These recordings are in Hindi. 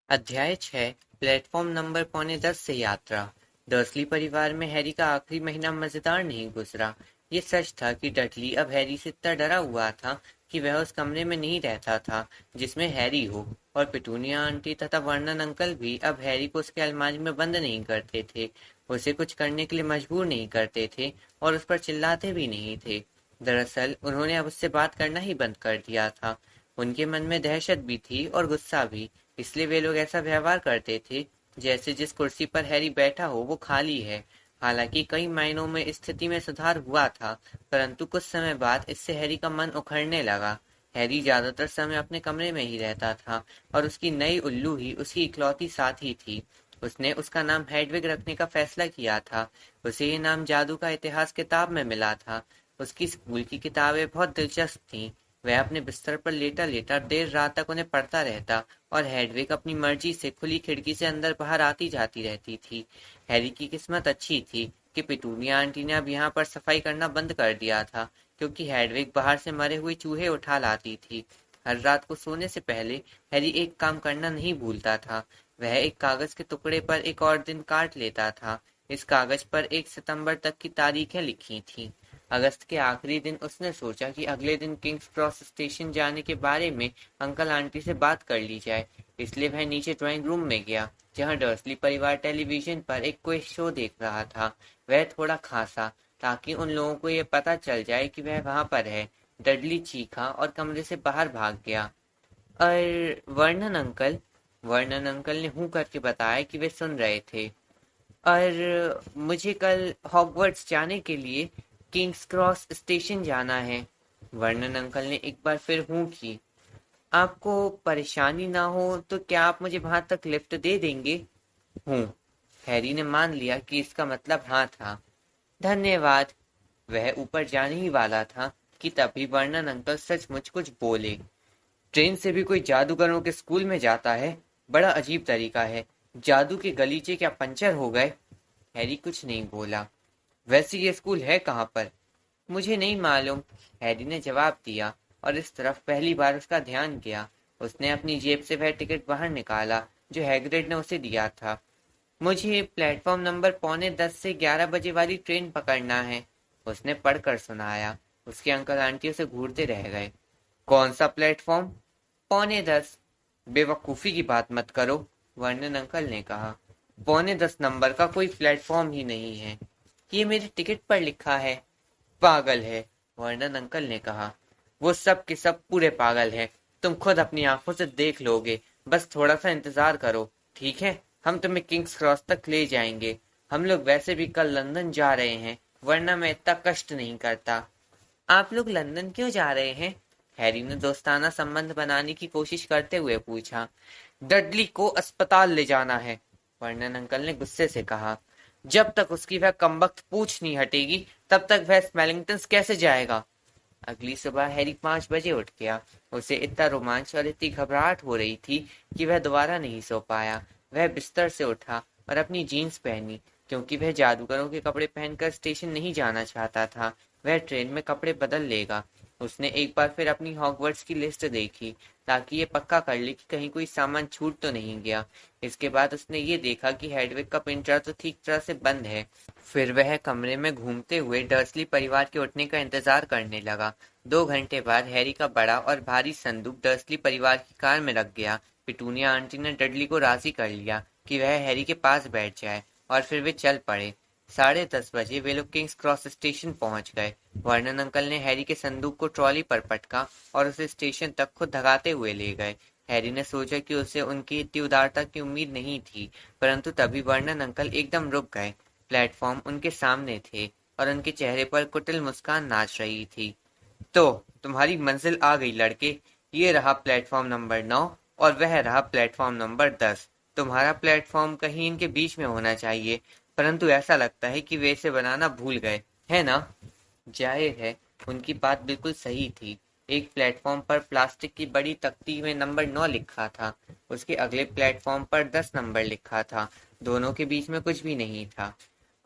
अध्याय 6 प्लेटफॉर्म नंबर पौने 10 से यात्रा। डर्सली परिवार में हैरी का आखिरी महीना मजेदार नहीं गुजरा। ये सच था कि डडली अब हैरी से इतना डरा हुआ था कि वह उस कमरे में नहीं रहता था जिसमें हैरी हो, और पिटूनिया आंटी तथा वर्नन अंकल भी अब हैरी को उसके अलमारी में बंद नहीं करते थे, उसे कुछ करने के लिए मजबूर नहीं करते थे और उस पर चिल्लाते भी नहीं थे। दरअसल उन्होंने अब उससे बात करना ही बंद कर दिया था। उनके मन में दहशत भी थी और गुस्सा भी, इसलिए वे लोग ऐसा व्यवहार करते थे जैसे जिस कुर्सी पर हैरी बैठा हो वो खाली है। हालांकि कई मायनों में स्थिति में सुधार हुआ था, परंतु कुछ समय बाद इससे हैरी का मन उखड़ने लगा। हैरी ज्यादातर समय अपने कमरे में ही रहता था और उसकी नई उल्लू ही उसकी इकलौती साथी थी। उसने उसका नाम हेडविग रखने का फैसला किया था। उसे ये नाम जादू का इतिहास किताब में मिला था। उसकी स्कूल की किताबें बहुत दिलचस्प थीं। वह अपने बिस्तर पर लेटा लेटा देर रात तक उन्हें पढ़ता रहता और हेडविग अपनी मर्जी से खुली खिड़की से अंदर बाहर आती जाती रहती थी। हैरी की किस्मत अच्छी थी कि पिटूनिया आंटी ने अब यहाँ पर सफाई करना बंद कर दिया था, क्योंकि हेडविग बाहर से मरे हुए चूहे उठा लाती थी। हर रात को सोने से पहले हैरी एक काम करना नहीं भूलता था। वह एक कागज के टुकड़े पर एक और दिन काट लेता था। इस कागज पर 1 सितंबर तक की तारीखें लिखी थीं। अगस्त के आखिरी दिन उसने सोचा कि अगले दिन किंग्स क्रॉस स्टेशन जाने के बारे में अंकल आंटी से बात कर ली जाए। इसलिए वह नीचे ड्राइंग रूम में गया, जहां डर्सली परिवार टेलीविजन पर एक क्विज शो देख रहा था। वह थोड़ा खांसा ताकि उन लोगों को यह पता चल जाए कि वह वहां पर है। डडली चीखा और कमरे से बाहर भाग गया। और वर्णन अंकल ने हूं करके बताया कि वे सुन रहे थे। और मुझे कल हॉगवर्ट्स जाने के लिए किंग्स क्रॉस स्टेशन जाना है। वर्णन अंकल ने एक बार फिर हूं की। आपको परेशानी ना हो तो क्या आप मुझे वहां तक लिफ्ट दे देंगे? हूँ। हैरी ने मान लिया कि इसका मतलब हाँ था। धन्यवाद। वह ऊपर जाने ही वाला था कि तभी वर्णन अंकल सचमुच कुछ बोले। ट्रेन से भी कोई जादूगरों के स्कूल में जाता है? बड़ा अजीब तरीका है। जादू के गलीचे क्या पंचर हो गए? हैरी कुछ नहीं बोला। वैसे ये स्कूल है कहाँ पर? मुझे नहीं मालूम, हैरी ने जवाब दिया, और इस तरफ पहली बार उसका ध्यान गया। उसने अपनी जेब से वह टिकट बाहर निकाला जो हैग्रिड ने उसे दिया था। मुझे प्लेटफॉर्म नंबर पौने 10 से 11 बजे वाली ट्रेन पकड़ना है, उसने पढ़कर सुनाया। उसके अंकल आंटी उसे घूरते रह गए। कौन सा प्लेटफॉर्म? पौने 10। बेवकूफ़ी की बात मत करो, वर्णन अंकल ने कहा। पौने 10 नंबर का कोई प्लेटफॉर्म ही नहीं है। ये मेरी टिकट पर लिखा है। पागल है, वर्णन अंकल ने कहा। वो सब के सब पूरे पागल हैं। तुम खुद अपनी आंखों से देख लोगे। बस थोड़ा सा इंतजार करो, ठीक है? हम तुम्हें किंग्स क्रॉस तक ले जाएंगे। हम लोग वैसे भी कल लंदन जा रहे हैं, वरना मैं इतना कष्ट नहीं करता। आप लोग लंदन क्यों जा रहे हैं? हैरी ने दोस्ताना संबंध बनाने की कोशिश करते हुए पूछा। डडली को अस्पताल ले जाना है, वर्णन अंकल ने गुस्से से कहा। जब तक उसकी वह कमबख्त पूछ नहीं हटेगी तब तक वह स्मेलिंगटन्स कैसे जाएगा? अगली सुबह हैरी 5 बजे उठ गया। उसे इतना रोमांच और इतनी घबराहट हो रही थी कि वह दोबारा नहीं सो पाया। वह बिस्तर से उठा और अपनी जीन्स पहनी, क्योंकि वह जादूगरों के कपड़े पहनकर स्टेशन नहीं जाना चाहता था। वह ट्रेन में कपड़े बदल लेगा। उसने एक बार फिर अपनी हॉगवर्ट्स की लिस्ट देखी, ताकि ये पक्का कर ले कि कहीं कोई सामान छूट तो नहीं गया। इसके बाद उसने ये देखा कि हेडविग का प्रिंटर तो ठीक तरह से बंद है। फिर वह कमरे में घूमते हुए डर्सली परिवार के उठने का इंतजार करने लगा। 2 घंटे बाद हैरी का बड़ा और भारी संदूक डर्सली परिवार की कार में रख गया। पिटूनिया आंटी ने डडली को राजी कर लिया कि वह हैरी के पास बैठ जाए, और फिर वे चल पड़े। 10:30 बजे वे लोग किंग्स क्रॉस स्टेशन पहुंच गए। वर्णन अंकल ने हैरी के संदूक को ट्रॉली पर पटका और उसे स्टेशन तक खुद धगाते हुए ले गए। हैरी ने सोचा कि उसे उनकी इतनी उदारता की उम्मीद नहीं थी, परंतु तभी वर्णन अंकल एकदम रुक गए। प्लेटफॉर्म उनके सामने थे और उनके चेहरे पर कुटिल मुस्कान नाच रही थी। तो तुम्हारी मंजिल आ गई लड़के। ये रहा प्लेटफॉर्म नंबर 9 और वह रहा प्लेटफॉर्म नंबर 10। तुम्हारा प्लेटफॉर्म कहीं इनके बीच में होना चाहिए, परंतु ऐसा लगता है कि वे इसे बनाना भूल गए, है ना? जाहिर है, उनकी बात बिल्कुल सही थी। एक प्लेटफॉर्म पर प्लास्टिक की बड़ी तख्ती में नंबर 9 लिखा था। उसके अगले प्लेटफॉर्म पर 10 नंबर लिखा था। दोनों के बीच में कुछ भी नहीं था।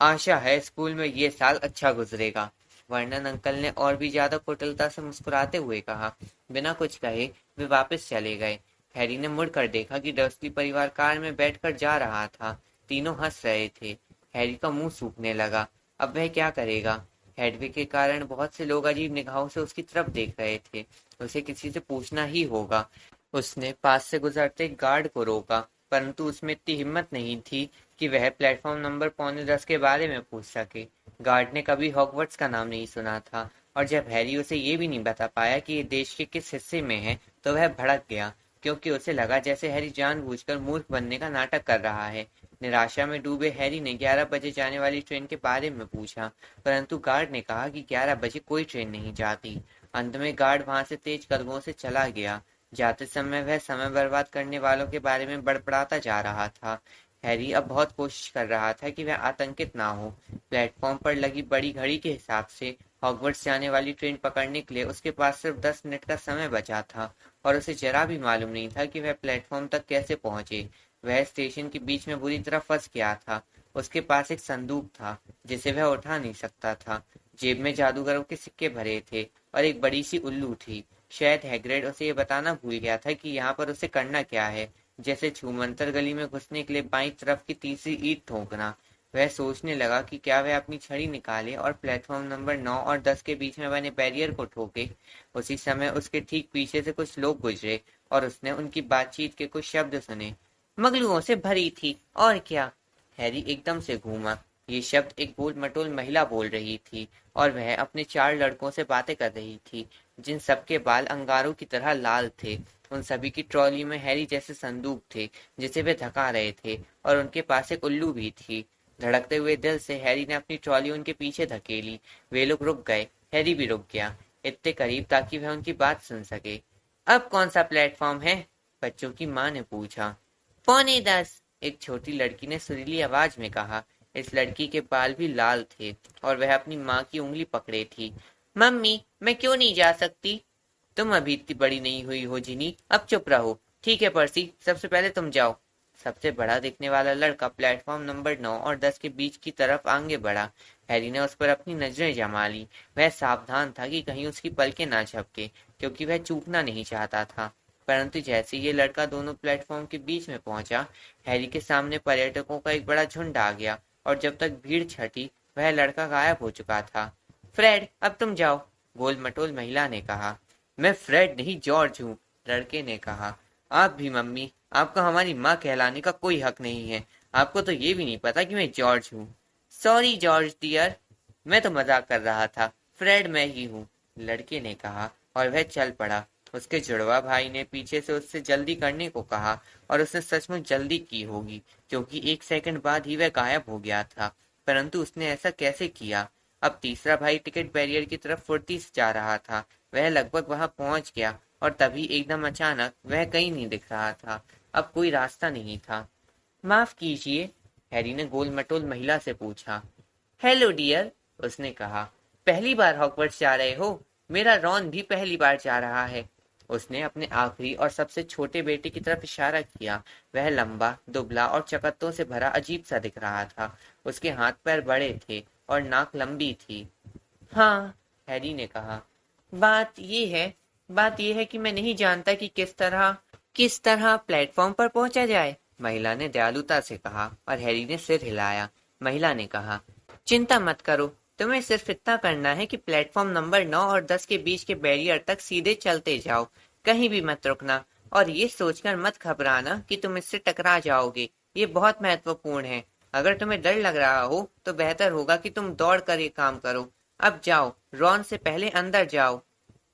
आशा है स्कूल में ये साल अच्छा गुजरेगा, वर्णन अंकल ने और भी ज्यादा कुटिलता से मुस्कुराते हुए कहा। बिना कुछ कहे वे वापस चले गए। हैरी ने मुड़कर देखा कि डर्सली परिवार कार में बैठकर जा रहा था। तीनों हंस रहे थे। हैरी का मुंह सूखने लगा। अब वह क्या करेगा? हेडविग के कारण बहुत से लोग अजीब निगाहों से उसकी तरफ देख रहे थे। उसे किसी से पूछना ही होगा। उसने पास से गुजरते एक गार्ड को रोका, परंतु उसमें इतनी हिम्मत नहीं थी कि वह प्लेटफॉर्म नंबर 9:45 के बारे में पूछ सके। गार्ड ने कभी हॉगवर्ट्स का नाम नहीं सुना था, और जब हैरी उसे ये भी नहीं बता पाया कि ये देश के किस हिस्से में है, तो वह भड़क गया, क्योंकि उसे लगा जैसे हैरी जानबूझकर मूर्ख बनने का नाटक कर रहा है। निराशा में डूबे हैरी ने 11 बजे जाने वाली ट्रेन के बारे में पूछा, परंतु गार्ड ने कहा कि 11 बजे कोई ट्रेन नहीं जाती। अंत में गार्ड वहां से तेज कदमों से चला गया। जाते समय वह समय बर्बाद करने वालों के बारे में बड़बड़ाता जा रहा था। हैरी अब बहुत कोशिश कर रहा था कि वह आतंकित ना हो। प्लेटफॉर्म पर लगी बड़ी घड़ी के हिसाब से हॉगवर्ट्स जाने वाली ट्रेन पकड़ने के लिए उसके पास सिर्फ 10 मिनट का समय बचा था, और उसे जरा भी मालूम नहीं था कि वह प्लेटफॉर्म तक कैसे पहुंचे। वह स्टेशन के बीच में बुरी तरह फंस गया था। उसके पास एक संदूक था जिसे वह उठा नहीं सकता था। जेब में जादूगरों के सिक्के भरे थे और एक बड़ी सी उल्लू थी। शायद हैग्रिड उसे ये बताना भूल गया था कि यहाँ पर उसे करना क्या है, जैसे छूमंतर गली में घुसने के लिए बाईं तरफ की तीसरी ईंट ठोकना। वह सोचने लगा कि क्या वह अपनी छड़ी निकाले और प्लेटफॉर्म नंबर 9 और 10 के बीच में बने बैरियर को ठोके। उसी समय उसके ठीक पीछे से कुछ लोग गुजरे और उसने उनकी बातचीत के कुछ शब्द सुने। मगलुओं से भरी थी, और क्या? हैरी एकदम से घूमा। ये शब्द एक गोल मटोल महिला बोल रही थी, और वह अपने 4 लड़कों से बातें कर रही थी, जिन सबके बाल अंगारों की तरह लाल थे। उन सभी की ट्रॉली में हैरी जैसे संदूक थे जिसे वे धका रहे थे, और उनके पास एक उल्लू भी थी। धड़कते हुए दिल से हैरी ने अपनी ट्रॉली उनके पीछे धकेली। वे लोग रुक गए। हैरी भी रुक गया, इतने करीब ताकि वह उनकी बात सुन सके। अब कौन सा प्लेटफॉर्म है? बच्चों की माँ ने पूछा। 9:45, एक छोटी लड़की ने सुरीली आवाज में कहा। इस लड़की के बाल भी लाल थे और वह अपनी माँ की उंगली पकड़े थी। मम्मी, मैं क्यों नहीं जा सकती? तुम अभी इतनी बड़ी नहीं हुई हो जिनी, अब चुप रहो। ठीक है पर्सी, सबसे पहले तुम जाओ। सबसे बड़ा दिखने वाला लड़का प्लेटफॉर्म नंबर 9 और 10 के बीच की तरफ आगे बढ़ा। हैरी ने उस पर अपनी नजरें जमा ली। वह सावधान था कि कहीं उसकी पलकें ना झपके, क्योंकि वह चूकना नहीं चाहता था। परंतु जैसे ये लड़का दोनों प्लेटफॉर्म के बीच में पहुंचा, हैरी के सामने पर्यटकों का एक बड़ा झुंड आ गया, और जब तक भीड़ छटी, वह लड़का गायब हो चुका था। फ्रेड, अब तुम जाओ, गोल मटोल महिला ने कहा। मैं फ्रेड नहीं, जॉर्ज हूँ, लड़के ने कहा। आप भी मम्मी, आपको हमारी माँ कहलाने का कोई हक नहीं है। आपको तो ये भी नहीं पता कि मैं जॉर्ज हूँ। सॉरी जॉर्ज डियर, मैं तो मजाक कर रहा था। फ्रेड मैं ही हूँ, लड़के ने कहा, और वह चल पड़ा। उसके जुड़वा भाई ने पीछे से उससे जल्दी करने को कहा, और उसने सचमुच जल्दी की होगी, क्योंकि 1 सेकंड बाद ही वह गायब हो गया था। परंतु उसने ऐसा कैसे किया? अब तीसरा भाई टिकट बैरियर की तरफ फुर्ती से जा रहा था। वह लगभग वहां पहुंच गया, और तभी एकदम अचानक वह कहीं नहीं दिख रहा था। अब कोई रास्ता नहीं था। माफ कीजिए, हैरी ने गोल मटोल महिला से पूछा। हेलो डियर, उसने कहा। पहली बार हॉगवर्ट्स जा रहे हो? मेरा रॉन भी पहली बार जा रहा है। उसने अपने आखिरी और सबसे छोटे बेटे की तरफ इशारा किया। वह लंबा, दुबला और चकत्तों से भरा अजीब सा दिख रहा था। उसके हाथ पैर बड़े थे और नाक लंबी थी। हाँ, हैरी ने कहा। बात ये है कि मैं नहीं जानता कि किस तरह प्लेटफॉर्म पर पहुंचा जाए, महिला ने दयालुता से कहा, और हैरी ने सिर हिलाया। महिला ने कहा, चिंता मत करो, तुम्हें सिर्फ इतना करना है कि प्लेटफॉर्म नंबर 9 और 10 के बीच के बैरियर तक सीधे चलते जाओ, कहीं भी मत रुकना, और ये सोचकर मत घबराना कि तुम इससे टकरा जाओगे। ये बहुत महत्वपूर्ण है। अगर तुम्हें डर लग रहा हो तो बेहतर होगा कि तुम दौड़ कर ये काम करो। अब जाओ, रॉन से पहले अंदर जाओ।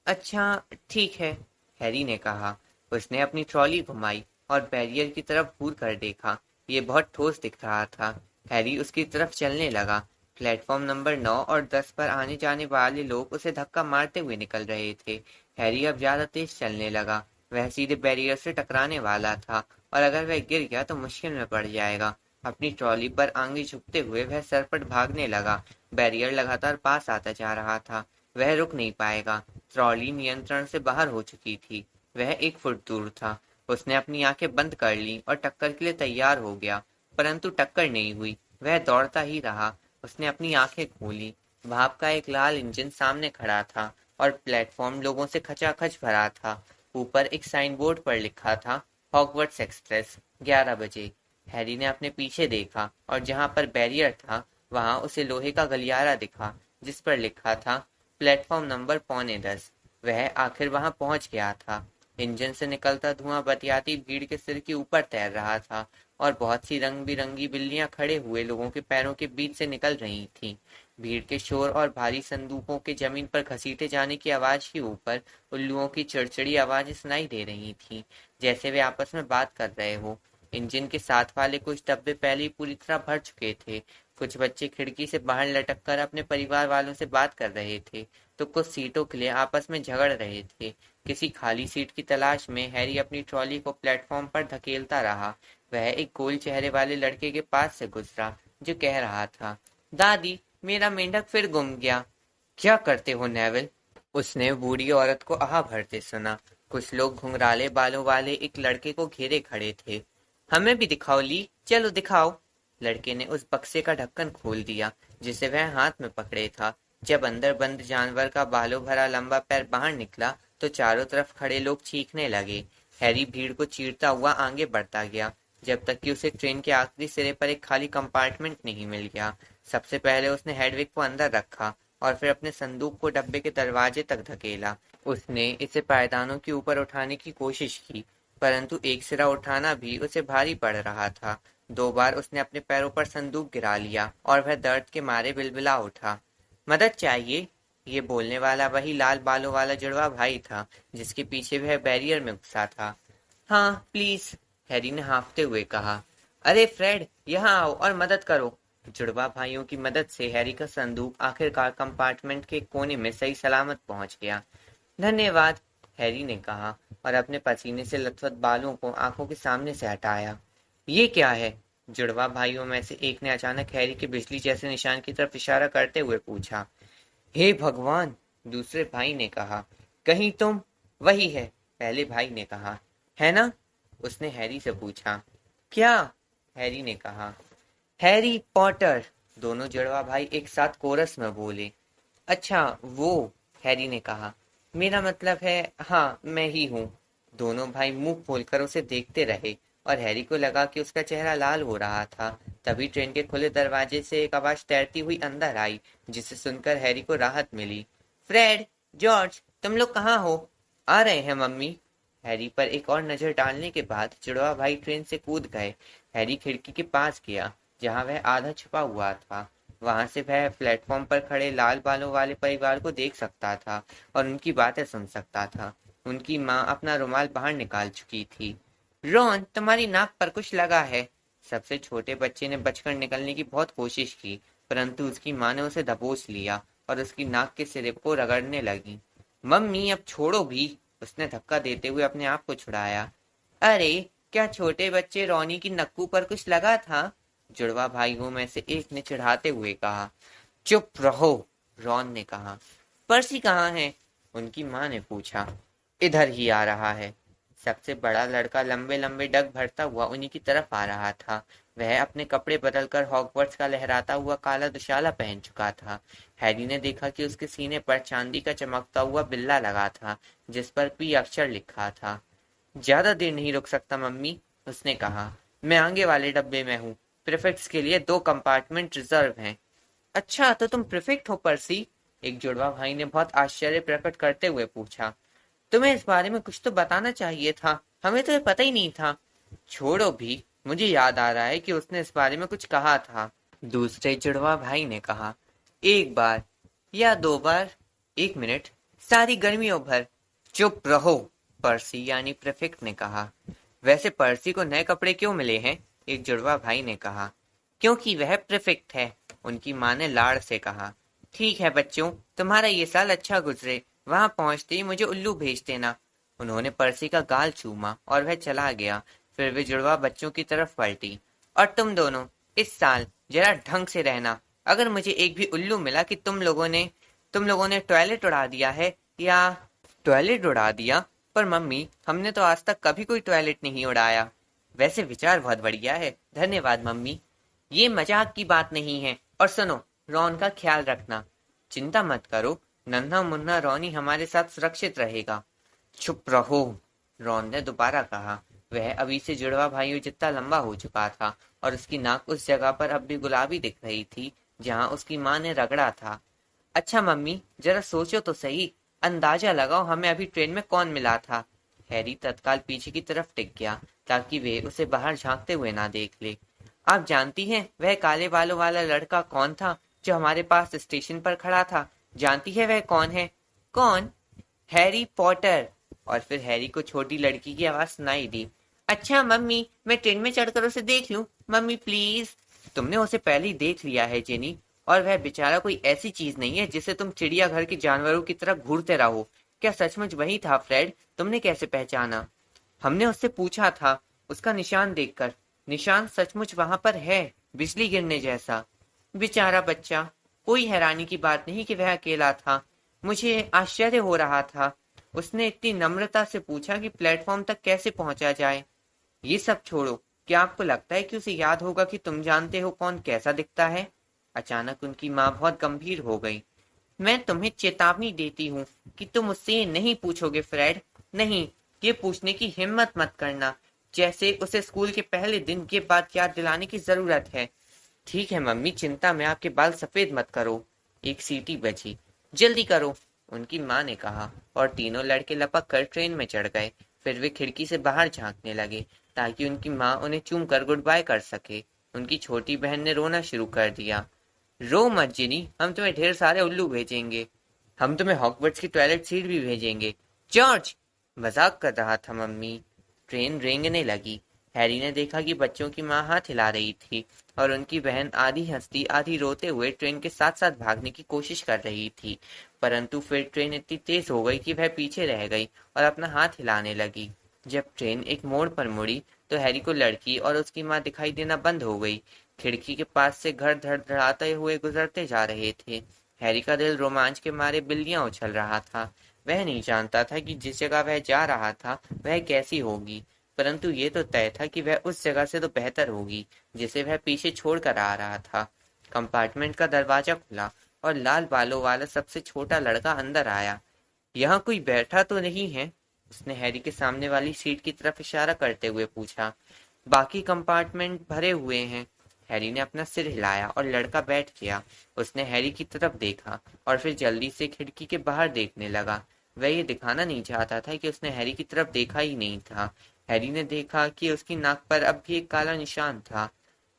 अच्छा, ठीक है, हैरी ने कहा। उसने अपनी ट्रॉली घुमाई और बैरियर की तरफ घूर कर देखा। ये बहुत ठोस दिख रहा था। हैरी उसकी तरफ चलने लगा। प्लेटफॉर्म नंबर 9 और 10 पर आने जाने वाले लोग उसे धक्का मारते हुए निकल रहे थे। हैरी अब ज्यादा तेज चलने लगा। वह सीधे बैरियर से टकराने वाला था, और अगर वह गिर गया तो मुश्किल में पड़ जाएगा। अपनी ट्रॉली पर आगे झुकते हुए वह सरपट भागने लगा। बैरियर लगातार पास आता जा रहा था। वह रुक नहीं पाएगा। ट्रॉली नियंत्रण से बाहर हो चुकी थी। वह 1 फुट दूर था। उसने अपनी आंखें बंद कर ली और टक्कर के लिए तैयार हो गया, परंतु टक्कर नहीं हुई। वह दौड़ता ही रहा। उसने अपनी आंखें खोली। भाप का एक लाल इंजन सामने खड़ा था, और प्लेटफॉर्म लोगों से खचाखच भरा था। ऊपर एक साइन बोर्ड पर लिखा था, हॉगवर्ट्स एक्सप्रेस 11 बजे। हैरी ने अपने पीछे देखा और जहां पर बैरियर था वहां उसे लोहे का गलियारा दिखा जिस पर लिखा था प्लेटफॉर्म नंबर 9:45। वह आखिर वहां पहुंच गया था। इंजन से निकलता धुआं बतियाती भीड़ के सिर के ऊपर तैर रहा था और बहुत सी रंग बिरंगी बिल्लियां खड़े हुए लोगों के पैरों के बीच से निकल रही थीं। भीड़ के शोर और भारी संदूकों के जमीन पर घसीटे जाने की आवाज के ऊपर उल्लुओं की चिड़चिड़ी आवाजें सुनाई दे रही थीं, जैसे वे आपस में बात कर रहे हो। इंजन के साथ वाले कुछ डब्बे पहले ही पूरी तरह भर चुके थे। कुछ बच्चे खिड़की से बाहर लटक कर अपने परिवार वालों से बात कर रहे थे, तो कुछ सीटों के लिए आपस में झगड़ रहे थे। किसी खाली सीट की तलाश में हैरी अपनी ट्रॉली को प्लेटफॉर्म पर धकेलता रहा। वह एक गोल चेहरे वाले लड़के के पास से गुजरा जो कह रहा था, दादी, मेरा मेंढक फिर गुम गया। क्या करते हो नेविल? उसने बूढ़ी औरत को आह भरते सुना। कुछ लोग घुंघराले बालों वाले एक लड़के को घेरे खड़े थे। हमें भी दिखाओ ली, चलो दिखाओ। लड़के ने उस बक्से का ढक्कन खोल दिया जिसे वह हाथ में पकड़े था। जब अंदर बंद जानवर का बालों भरा लंबा पैर बाहर निकला तो चारों तरफ खड़े लोग चीखने लगे। हैरी भीड़ को चीरता हुआ आगे बढ़ता गया जब तक कि उसे ट्रेन के आखिरी सिरे पर एक खाली कंपार्टमेंट नहीं मिल गया। सबसे पहले उसने हेडविग को अंदर रखा और फिर अपने संदूक को डब्बे के दरवाजे तक धकेला। उसने इसे पायदानों के ऊपर उठाने की कोशिश की, परंतु एक सिरा उठाना भी उसे भारी पड़ रहा था। 2 बार उसने अपने पैरों पर संदूक गिरा लिया और वह दर्द के मारे बिलबिला उठा। मदद चाहिए? ये बोलने वाला वही लाल बालों वाला जुड़वा भाई था जिसके पीछे वह बैरियर में घुसा था। हाँ प्लीज, हैरी ने हाँफते हुए कहा। अरे फ्रेड, यहाँ आओ और मदद करो। जुड़वा भाइयों की मदद से हैरी का संदूक आखिरकार कंपार्टमेंट के कोने में सही सलामत पहुंच गया। धन्यवाद, हैरी ने कहा और अपने पसीने से लथपथ बालों को आंखों के सामने से हटाया। ये क्या है? जुड़वा भाइयों में से एक ने अचानक हैरी के बिजली जैसे निशान की तरफ इशारा करते हुए पूछा। हे भगवान, दूसरे भाई ने कहा। कहीं तुम? वही है, पहले भाई ने कहा। है ना? उसने हैरी से पूछा। क्या? हैरी ने कहा। हैरी पॉटर, दोनों जुड़वा भाई एक साथ कोरस में बोले। अच्छा वो, हैरी ने कहा। मेरा मतलब है, हाँ मैं ही हूँ। दोनों भाई मुंह खोलकर उसे देखते रहे और हैरी को लगा कि उसका चेहरा लाल हो रहा था। तभी ट्रेन के खुले दरवाजे से एक आवाज तैरती हुई अंदर आई जिसे सुनकर हैरी को राहत मिली। फ्रेड, जॉर्ज, तुम लोग कहाँ हो? आ रहे हैं मम्मी। हैरी पर एक और नजर डालने के बाद जुड़वा भाई ट्रेन से कूद गए। हैरी खिड़की के पास गया जहां वह आधा छुपा हुआ था। वहां से वह प्लेटफॉर्म पर खड़े लाल बालों वाले परिवार को देख सकता था और उनकी बातें सुन सकता था। उनकी माँ अपना रुमाल बाहर निकाल चुकी थी। रॉन, तुम्हारी नाक पर कुछ लगा है। सबसे छोटे बच्चे ने बचकर निकलने की बहुत कोशिश की, परंतु उसकी माँ ने उसे दबोच लिया और उसकी नाक के सिरे को रगड़ने लगी। मम्मी, अब छोड़ो भी, उसने धक्का देते हुए अपने आप को छुड़ाया। अरे, क्या छोटे बच्चे रॉनी की नक्कू पर कुछ लगा था? जुड़वा भाइयों में से एक ने चिढ़ाते हुए कहा। चुप रहो, रॉन ने कहा। पर्सी कहाँ है? उनकी माँ ने पूछा। इधर ही आ रहा है। सबसे बड़ा लड़का लंबे लंबे डग भरता हुआ उन्हीं की तरफ आ रहा था। वह अपने कपड़े बदलकर हॉगवर्ट्स का लहराता हुआ काला दुशाला पहन चुका था। हैरी ने देखा कि उसके सीने पर चांदी का चमकता हुआ बिल्ला लगा था जिस पर पी अक्षर लिखा था। ज्यादा देर नहीं रुक सकता मम्मी, उसने कहा। मैं आगे वाले डब्बे में हूँ। प्रीफेक्ट्स के लिए 2 कंपार्टमेंट रिजर्व हैं। अच्छा, तो तुम प्रीफेक्ट हो पर्सी? एक जुड़वा भाई ने बहुत आश्चर्य प्रकट करते हुए पूछा। तुम्हें इस बारे में कुछ तो बताना चाहिए था, हमें तो ये पता ही नहीं था। छोड़ो भी, मुझे याद आ रहा है कि उसने इस बारे में कुछ कहा था, दूसरे जुड़वा भाई ने कहा। 1 बार या 2 बार? 1 मिनट, सारी गर्मियों भर। चुप रहो, पर्सी यानी प्रीफेक्ट ने कहा। वैसे पर्सी को नए कपड़े क्यों मिले हैं? एक जुड़वा भाई ने कहा। क्योंकि वह प्रीफेक्ट है, उनकी माँ ने लाड़ से कहा। ठीक है बच्चों, तुम्हारा ये साल अच्छा गुजरे। वहां पहुंचते ही मुझे उल्लू भेज देना। उन्होंने पर्सी का गाल चूमा और वह चला गया। फिर वे जुड़वा बच्चों की तरफ पलटी। और तुम दोनों, इस साल जरा ढंग से रहना। अगर मुझे एक भी उल्लू मिला कि तुम लोगों ने टॉयलेट उड़ा दिया है या टॉयलेट उड़ा दिया, पर मम्मी, हमने तो आज तक कभी कोई टॉयलेट नहीं उड़ाया। वैसे विचार बहुत बढ़िया है, धन्यवाद मम्मी। ये मजाक की बात नहीं है। और सुनो, रॉन का ख्याल रखना। चिंता मत करो, नन्हा मुन्ना रॉनी हमारे साथ सुरक्षित रहेगा। चुप रहो, रॉन ने दोबारा कहा। वह अभी से जुड़वा भाइयों जितना लंबा हो चुका था और उसकी नाक उस जगह पर अब भी गुलाबी दिख रही थी जहां उसकी माँ ने रगड़ा था। अच्छा मम्मी, जरा सोचो तो सही, अंदाजा लगाओ हमें अभी ट्रेन में कौन मिला था। हैरी तत्काल पीछे की तरफ टिक गया ताकि वे उसे बाहर झांकते हुए ना देख ले। आप जानती हैं वह काले बालों वाला लड़का कौन था जो हमारे पास स्टेशन पर खड़ा था? जानती है वह कौन है? कौन? Harry Potter. और फिर हैरी को छोटी लड़की की आवाज सुनाई दी। अच्छा मम्मी, मैं ट्रेन में चढ़कर उसे देख लूं? Mummy please. तुमने उसे पहले ही देख लिया है जेनी, और वह बेचारा कोई ऐसी चीज नहीं है जिसे तुम चिड़ियाघर के जानवरों की तरह घूरते रहो। क्या सचमुच वही था फ्रेड? तुमने कैसे पहचाना? हमने उससे पूछा था, उसका निशान देखकर। निशान सचमुच वहां पर है, बिजली गिरने जैसा। बेचारा बच्चा। कोई हैरानी की बात नहीं कि वह अकेला था। मुझे आश्चर्य हो रहा था। उसने इतनी नम्रता से पूछा कि प्लेटफॉर्म तक कैसे पहुंचा जाए। ये सब छोड़ो, क्या आपको लगता है कि उसे याद होगा कि तुम जानते हो कौन कैसा दिखता है? अचानक उनकी माँ बहुत गंभीर हो गई। मैं तुम्हें चेतावनी देती हूँ कि तुम उससे ये नहीं पूछोगे फ्रेड। नहीं, ये पूछने की हिम्मत मत करना। जैसे उसे स्कूल के पहले दिन के बाद याद दिलाने की जरूरत है। ठीक है मम्मी, चिंता में आपके बाल सफेद मत करो। एक सीटी बजी। जल्दी करो, उनकी माँ ने कहा, और तीनों लड़के लपक कर ट्रेन में चढ़ गए। फिर वे खिड़की से बाहर झांकने लगे ताकि उनकी माँ उन्हें चूम कर गुड बाय कर सके। उनकी छोटी बहन ने रोना शुरू कर दिया। रो मत जिनी, हम तुम्हें ढेर सारे उल्लू भेजेंगे। हम तुम्हें हॉगवर्ट्स की टॉयलेट सीट भी भेजेंगे। जॉर्ज! मजाक कर रहा था मम्मी। ट्रेन रेंगने लगी। हैरी ने देखा कि बच्चों की माँ हाथ हिला रही थी और उनकी बहन आधी हंसती आधी रोते हुए ट्रेन के साथ साथ भागने की कोशिश कर रही थी। परंतु फिर ट्रेन इतनी तेज हो गई कि वह पीछे रह गई और अपना हाथ हिलाने लगी। जब ट्रेन एक मोड़ पर मुड़ी तो हैरी को लड़की और उसकी माँ दिखाई देना बंद हो गई। खिड़की के पास से घर धड़धड़ाते हुए गुजरते जा रहे थे। हैरी का दिल रोमांच के मारे बिल्लियां उछल रहा था। वह नहीं जानता था कि जिस जगह वह जा रहा था वह कैसी होगी, परंतु ये तो तय था कि वह उस जगह से तो बेहतर होगी जिसे वह पीछे छोड़कर आ रहा था। कंपार्टमेंट का दरवाजा खुला और लाल बालों वाला सबसे छोटा लड़का अंदर आया। यहाँ कोई बैठा तो नहीं है? उसने हैरी के सामने वाली सीट की तरफ इशारा करते हुए पूछा। बाकी कंपार्टमेंट भरे हुए हैं। हैरी ने अपना सिर हिलाया और लड़का बैठ गया। उसने हैरी की तरफ देखा और फिर जल्दी से खिड़की के बाहर देखने लगा। वह ये दिखाना नहीं चाहता था कि उसने हैरी की तरफ देखा ही नहीं था। हैरी ने देखा कि उसकी नाक पर अब भी एक काला निशान था।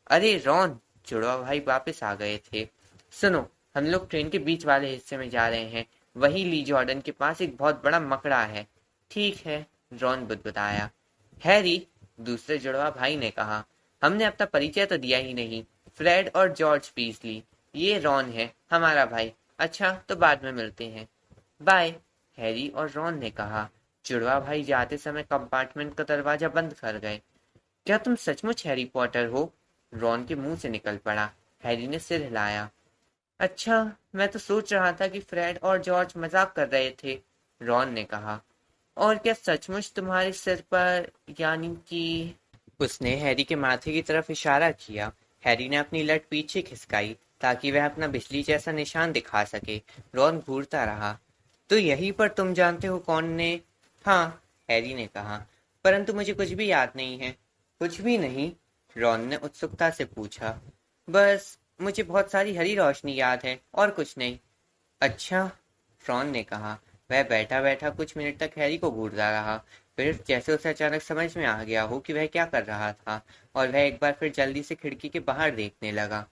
अरे रॉन! जुड़वा भाई वापस आ गए थे। सुनो, हम लोग ट्रेन के बीच वाले हिस्से में जा रहे हैं। वही ली जॉर्डन के पास एक बहुत बड़ा मकड़ा है। ठीक है, रॉन बुदबुदाया। हैरी, दूसरे जुड़वा भाई ने कहा, हमने अपना परिचय तो दिया ही नहीं। फ्रेड और जॉर्ज पीसली। ये रॉन है, हमारा भाई। अच्छा, तो बाद में मिलते हैं। बाय, हैरी और रॉन ने कहा। जुड़वा भाई जाते समय कंपार्टमेंट का दरवाजा बंद कर गए। क्या तुम सचमुच हैरी पॉटर हो? रॉन के मुंह से निकल पड़ा। हैरी ने सिर हिलाया। अच्छा, मैं तो सोच रहा था कि फ्रेड और जॉर्ज मजाक कर रहे थे, रॉन ने कहा। और क्या सचमुच तुम्हारे सिर पर, यानी कि? उसने हैरी के माथे की तरफ इशारा किया। हैरी ने अपनी लट पीछे खिसकाई ताकि वह अपना बिजली जैसा निशान दिखा सके। रॉन घूरता रहा। तो यहीं पर तुम जानते हो कौन ने? हाँ, हैरी ने कहा, परंतु मुझे कुछ भी याद नहीं है। कुछ भी नहीं? रॉन ने उत्सुकता से पूछा। बस मुझे बहुत सारी हरी रोशनी याद है, और कुछ नहीं। अच्छा, रॉन ने कहा। वह बैठा बैठा कुछ मिनट तक हैरी को घूरता रहा। फिर जैसे उसे अचानक समझ में आ गया हो कि वह क्या कर रहा था, और वह एक बार फिर जल्दी से खिड़की के बाहर देखने लगा।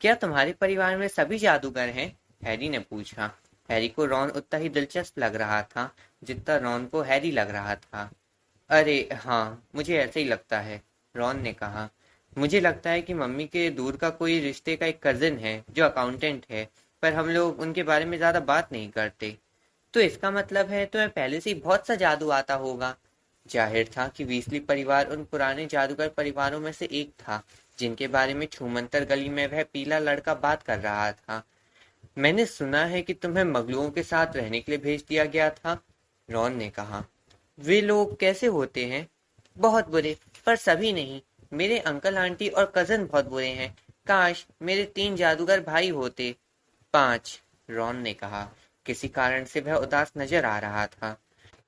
क्या तुम्हारे परिवार में सभी जादूगर हैं? हैरी ने पूछा। हैरी को रॉन उतना ही दिलचस्प लग रहा था जितना रॉन को हैरी लग रहा था। अरे हाँ, मुझे ऐसे ही लगता है, रॉन ने कहा। मुझे लगता है कि मम्मी के दूर का कोई रिश्ते का एक कजिन है जो अकाउंटेंट है, पर हम लोग उनके बारे में ज्यादा बात नहीं करते। तो इसका मतलब है तुम्हें पहले से ही बहुत सा जादू आता होगा। जाहिर था कि वीसली परिवार उन पुराने जादूगर परिवारों में से एक था जिनके बारे में छूमंतर गली में वह पीला लड़का बात कर रहा था। मैंने सुना है कि तुम्हें मगलुओं के साथ रहने के लिए भेज दिया गया था, रॉन ने कहा। वे लोग कैसे होते हैं? बहुत बुरे, पर सभी नहीं। मेरे अंकल आंटी और कजन बहुत बुरे हैं। काश मेरे 3 जादूगर भाई होते। 5, रॉन ने कहा। किसी कारण से वह उदास नजर आ रहा था।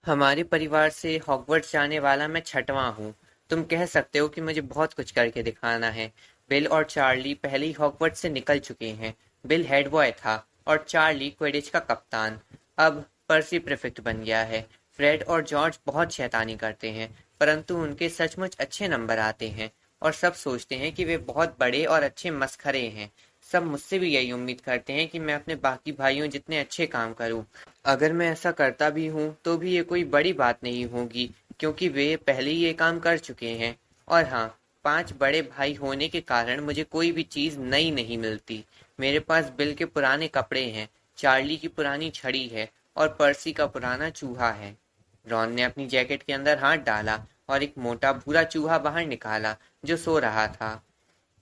हमारे परिवार से हॉगवर्ट्स जाने वाला मैं छठवां हूँ। तुम कह सकते हो कि मुझे बहुत कुछ करके दिखाना है। बिल और चार्ली पहले ही हॉगवर्ट्स से निकल चुके हैं। बिल हेड बॉय था और चार्ली क्विडिच का कप्तान। अब पर्सी प्रीफेक्ट बन गया है। फ्रेड और जॉर्ज बहुत शैतानी करते हैं, परंतु उनके सचमुच अच्छे नंबर आते हैं और सब सोचते हैं कि वे बहुत बड़े और अच्छे मस्खरे हैं। सब मुझसे भी यही उम्मीद करते हैं कि मैं अपने बाकी भाइयों जितने अच्छे काम करूं। अगर मैं ऐसा करता भी हूं तो भी ये कोई बड़ी बात नहीं होगी, क्योंकि वे पहले ही ये काम कर चुके हैं। और हाँ, 5 बड़े भाई होने के कारण मुझे कोई भी चीज़ नई नहीं मिलती। मेरे पास बिल के पुराने कपड़े हैं, चार्ली की पुरानी छड़ी है और पर्सी का पुराना चूहा है। रॉन ने अपनी जैकेट के अंदर हाथ डाला और एक मोटा भूरा चूहा बाहर निकाला जो सो रहा था।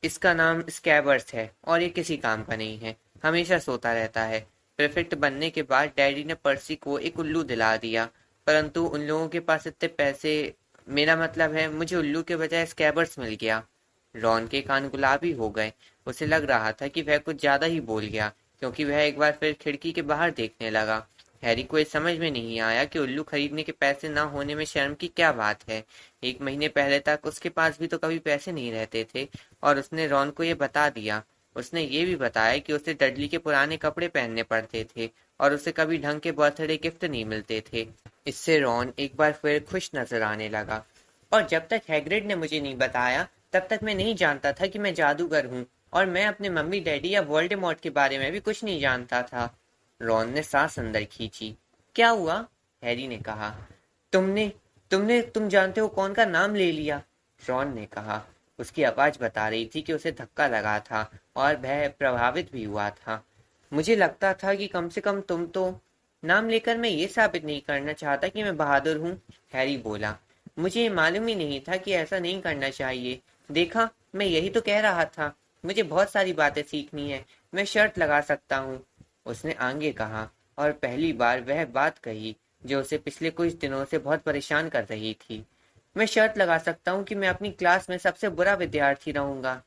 इसका नाम स्कैबर्स है और ये किसी काम का नहीं है, हमेशा सोता रहता है। प्रीफेक्ट बनने के बाद डैडी ने पर्सी को एक उल्लू दिला दिया, परंतु उन लोगों के पास इतने पैसे, मेरा मतलब है मुझे उल्लू के बजाय स्कैबर्स मिल गया। रॉन के कान गुलाबी हो गए। उसे लग रहा था कि वह कुछ ज्यादा ही बोल गया, क्योंकि वह एक बार फिर खिड़की के बाहर देखने लगा। हैरी को ये समझ में नहीं आया कि उल्लू खरीदने के पैसे ना होने में शर्म की क्या बात है। 1 महीने पहले तक उसके पास भी तो कभी पैसे नहीं रहते थे और उसने रॉन को ये बता दिया। उसने ये भी बताया कि उसे डडली के पुराने कपड़े पहनने पड़ते थे और उसे कभी ढंग के बर्थडे गिफ्ट नहीं मिलते थे। इससे रॉन एक बार फिर खुश नजर आने लगा। और जब तक हैग्रिड ने मुझे नहीं बताया, तब तक मैं नहीं जानता था कि मैं जादूगर हूँ, और मैं अपने मम्मी डैडी या वोल्डेमॉर्ट के बारे में भी कुछ नहीं जानता था। रॉन ने सांस अंदर खींची। क्या हुआ? हैरी ने कहा। तुमने तुम जानते हो कौन का नाम ले लिया? रॉन ने कहा। उसकी आवाज बता रही थी कि उसे धक्का लगा था और वह प्रभावित भी हुआ था। मुझे लगता था कि कम से कम तुम तो। नाम लेकर मैं ये साबित नहीं करना चाहता कि मैं बहादुर हूँ, हैरी बोला। मुझे ये मालूम ही नहीं था कि ऐसा नहीं करना चाहिए। देखा, मैं यही तो कह रहा था। मुझे बहुत सारी बातें सीखनी है। मैं शर्त लगा सकता हूँ, उसने आगे कहा, और पहली बार वह बात कही जो उसे पिछले कुछ दिनों से बहुत परेशान कर रही थी। मैं शर्त लगा सकता हूँ कि मैं अपनी क्लास में सबसे बुरा विद्यार्थी रहूंगा।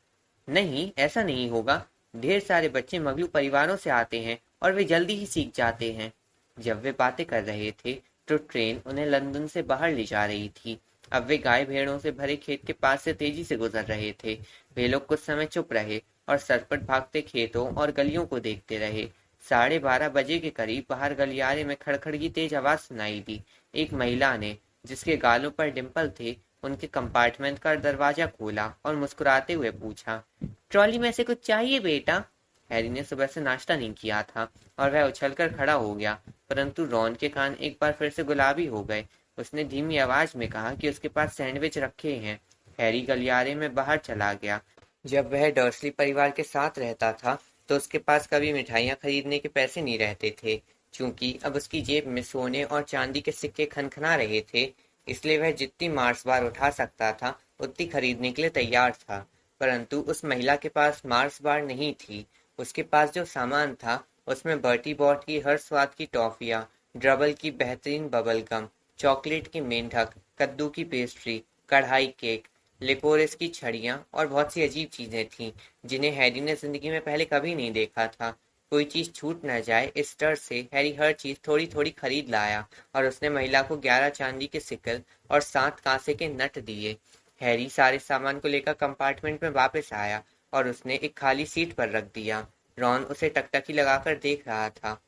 नहीं, ऐसा नहीं होगा। ढेर सारे बच्चे मगलू परिवारों से आते हैं और वे जल्दी ही सीख जाते हैं। जब वे बातें कर रहे थे तो ट्रेन उन्हें लंदन से बाहर ले जा रही थी। अब वे गाय भेड़ों से भरे खेत के पास से तेजी से गुजर रहे थे। वे लोग कुछ समय चुप रहे और सरपट भागते खेतों और गलियों को देखते रहे। 12:30 बजे के करीब बाहर गलियारे में खड़खड़ की तेज आवाज सुनाई दी। एक महिला ने, जिसके गालों पर डिंपल थे, उनके कंपार्टमेंट का दरवाजा खोला और मुस्कुराते हुए पूछा, ट्रॉली में से कुछ चाहिए बेटा? हैरी ने सुबह से नाश्ता नहीं किया था और वह उछलकर खड़ा हो गया, परंतु रॉन के कान एक बार फिर से गुलाबी हो गए। उसने धीमी आवाज में कहा कि उसके पास सैंडविच रखे हैं। हैरी गलियारे में बाहर चला गया। जब वह डर्सली परिवार के साथ रहता था तो उसके पास कभी मिठाइयाँ खरीदने के पैसे नहीं रहते थे। चूंकि अब उसकी जेब में सोने और चांदी के सिक्के खनखना रहे थे, इसलिए वह जितनी मार्स बार उठा सकता था उतनी खरीदने के लिए तैयार था। परंतु उस महिला के पास मार्स बार नहीं थी। उसके पास जो सामान था उसमें बर्टी बॉट की हर स्वाद की टॉफियाँ, ड्रबल की बेहतरीन बबल गम, चॉकलेट की मेंढक, कद्दू की पेस्ट्री, कढ़ाई केक, लिकोरिस की छड़ियाँ और बहुत सी अजीब चीजें थीं जिन्हें हैरी ने जिंदगी में पहले कभी नहीं देखा था। कोई चीज छूट न जाए इस डर से हैरी हर चीज थोड़ी थोड़ी खरीद लाया और उसने महिला को 11 चांदी के सिक्कल और 7 कांसे के नट दिए। हैरी सारे सामान को लेकर कंपार्टमेंट में वापस आया और उसने एक खाली सीट पर रख दिया। रॉन उसे टकटकी लगाकर देख रहा था।